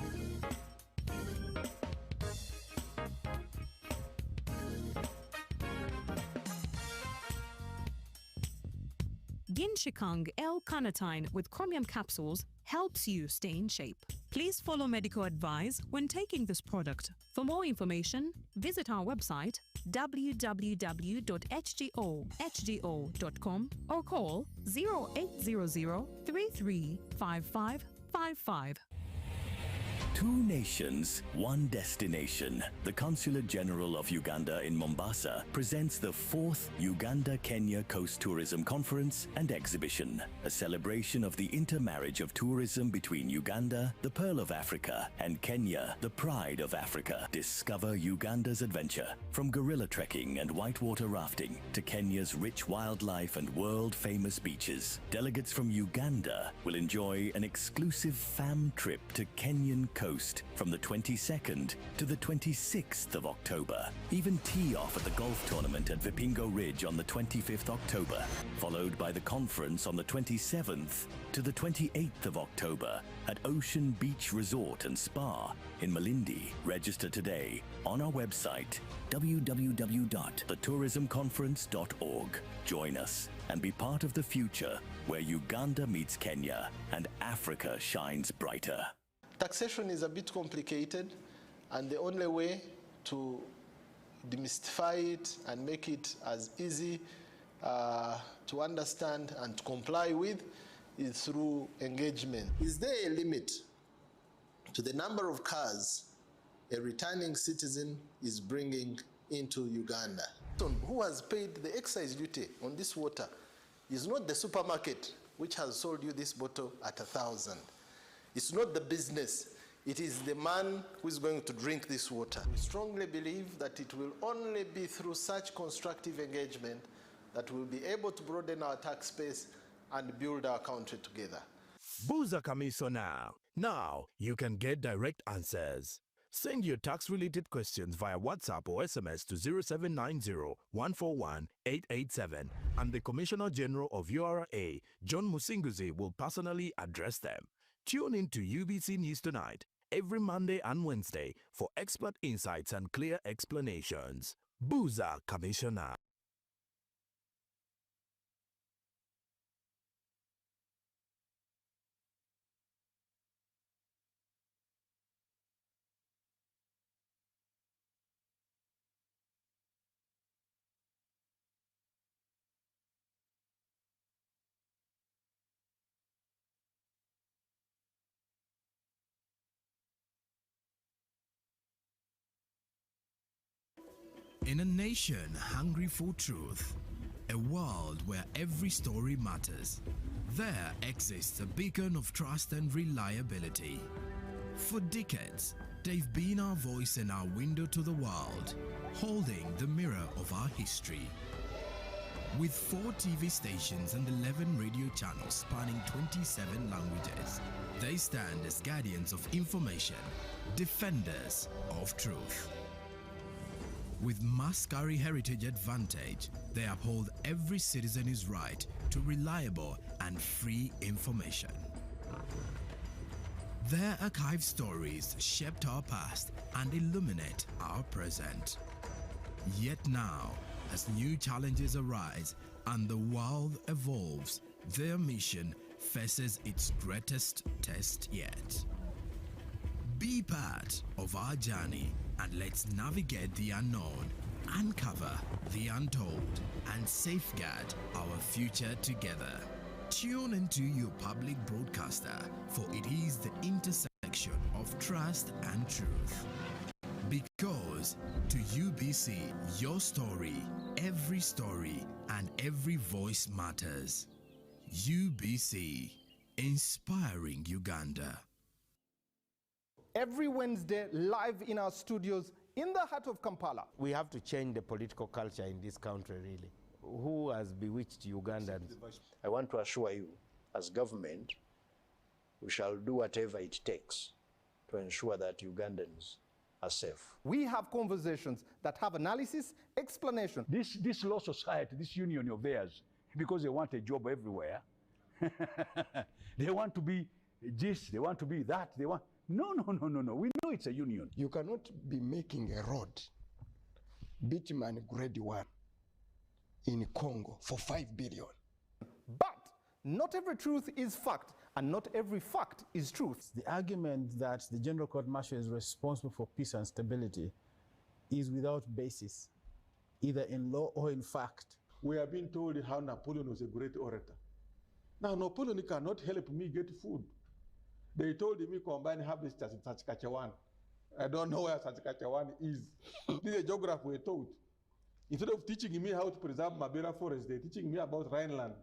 Ginshikang L-carnitine with chromium capsules helps you stay in shape. Please follow medical advice when taking this product. For more information, visit our website www.hgo.com or call 0800 335555. Two nations, one destination. The Consulate General of Uganda in Mombasa presents the 4th Uganda-Kenya Coast Tourism Conference and Exhibition, a celebration of the intermarriage of tourism between Uganda, the Pearl of Africa, and Kenya, the Pride of Africa. Discover Uganda's adventure, from gorilla trekking and whitewater rafting to Kenya's rich wildlife and world-famous beaches. Delegates from Uganda will enjoy an exclusive fam trip to Kenyan coast from the 22nd to the 26th of October. Even tee off at the golf tournament at Vipingo Ridge on the 25th October, followed by the conference on the 27th to the 28th of October at Ocean Beach Resort and Spa in Malindi. Register today on our website www.thetourismconference.org. Join us and be part of the future where Uganda meets Kenya and Africa shines brighter. Taxation is a bit complicated, and the only way to demystify it and make it as easy to understand and to comply with is through engagement. Is there a limit to the number of cars a returning citizen is bringing into Uganda? Who has paid the excise duty on this water is not the supermarket which has sold you this bottle at 1,000. It's not the business, it is the man who is going to drink this water. We strongly believe that it will only be through such constructive engagement that we'll be able to broaden our tax base and build our country together. Buza Kamiso now. Now you can get direct answers. Send your tax-related questions via WhatsApp or SMS to 0790-141-887, and the Commissioner General of URA, John Musinguzi, will personally address them. Tune in to UBC News Tonight every Monday and Wednesday for expert insights and clear explanations. Buza Commissioner. In a nation hungry for truth, a world where every story matters, there exists a beacon of trust and reliability. For decades, they've been our voice and our window to the world, holding the mirror of our history. With 4 TV stations and 11 radio channels spanning 27 languages, they stand as guardians of information, defenders of truth. With Mascari Heritage Advantage, they uphold every citizen's right to reliable and free information. Their archive stories shaped our past and illuminate our present. Yet now, as new challenges arise and the world evolves, their mission faces its greatest test yet. Be part of our journey and let's navigate the unknown, uncover the untold, and safeguard our future together. Tune into your public broadcaster, for it is the intersection of trust and truth. Because to UBC, your story, and every voice matters. UBC, inspiring Uganda. Every Wednesday, live in our studios in the heart of Kampala. We have to change the political culture in this country, really. Who has bewitched Ugandans? I want to assure you, as government, we shall do whatever it takes to ensure that Ugandans are safe. We have conversations that have analysis, explanation. This law society, this union of theirs, because they want a job everywhere, they want to be this, they want to be that, they want... No. We know it's a union. You cannot be making a road, bitumen grade 1, in Congo for 5 billion. But not every truth is fact, and not every fact is truth. The argument that the General Court Martial is responsible for peace and stability is without basis, either in law or in fact. We have been told how Napoleon was a great orator. Now, Napoleon cannot help me get food. They told me combine harvest in Saskatchewan. I don't know where Saskatchewan is. This is a geography we're taught. Instead of teaching me how to preserve Mabera forest, they're teaching me about Rhineland.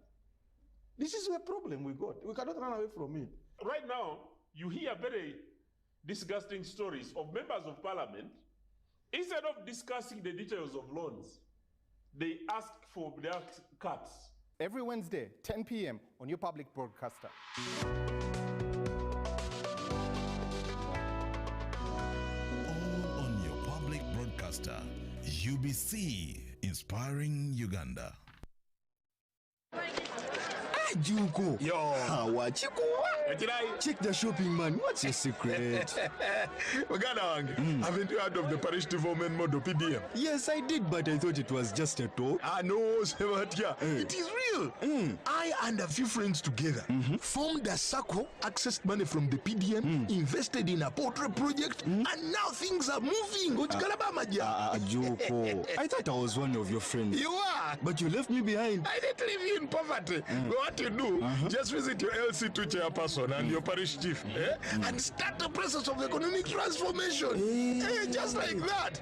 This is a problem we got. We cannot run away from it. Right now, you hear very disgusting stories of members of parliament. Instead of discussing the details of loans, they ask for their cuts. Every Wednesday, 10 p.m. on your public broadcaster. Broadcaster, UBC, inspiring Uganda. Juko. Yo. Check the shopping, man. What's your secret? Haven't you heard of the parish development model, PDM? Yes, I did, but I thought it was just a talk. No, Sebatia. It is real. I and a few friends together formed a circle, accessed money from the PDM, invested in a poultry project, and now things are moving. Juko. I thought I was one of your friends. You are. But you left me behind. I didn't leave you in poverty. What you do, just visit your LC2 chairperson and your parish chief and start the process of economic transformation. Just like that.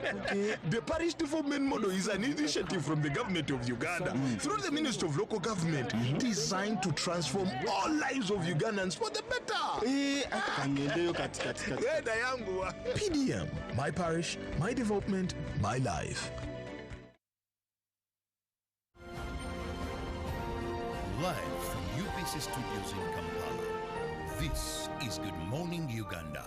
The parish development model is an initiative from the government of Uganda through the Ministry of Local Government designed to transform all lives of Ugandans for the better. PDM, my parish, my development, my life. Live from UBC Studios in Kampala, this is Good Morning Uganda.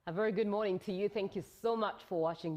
A very good morning to you. Thank you so much for watching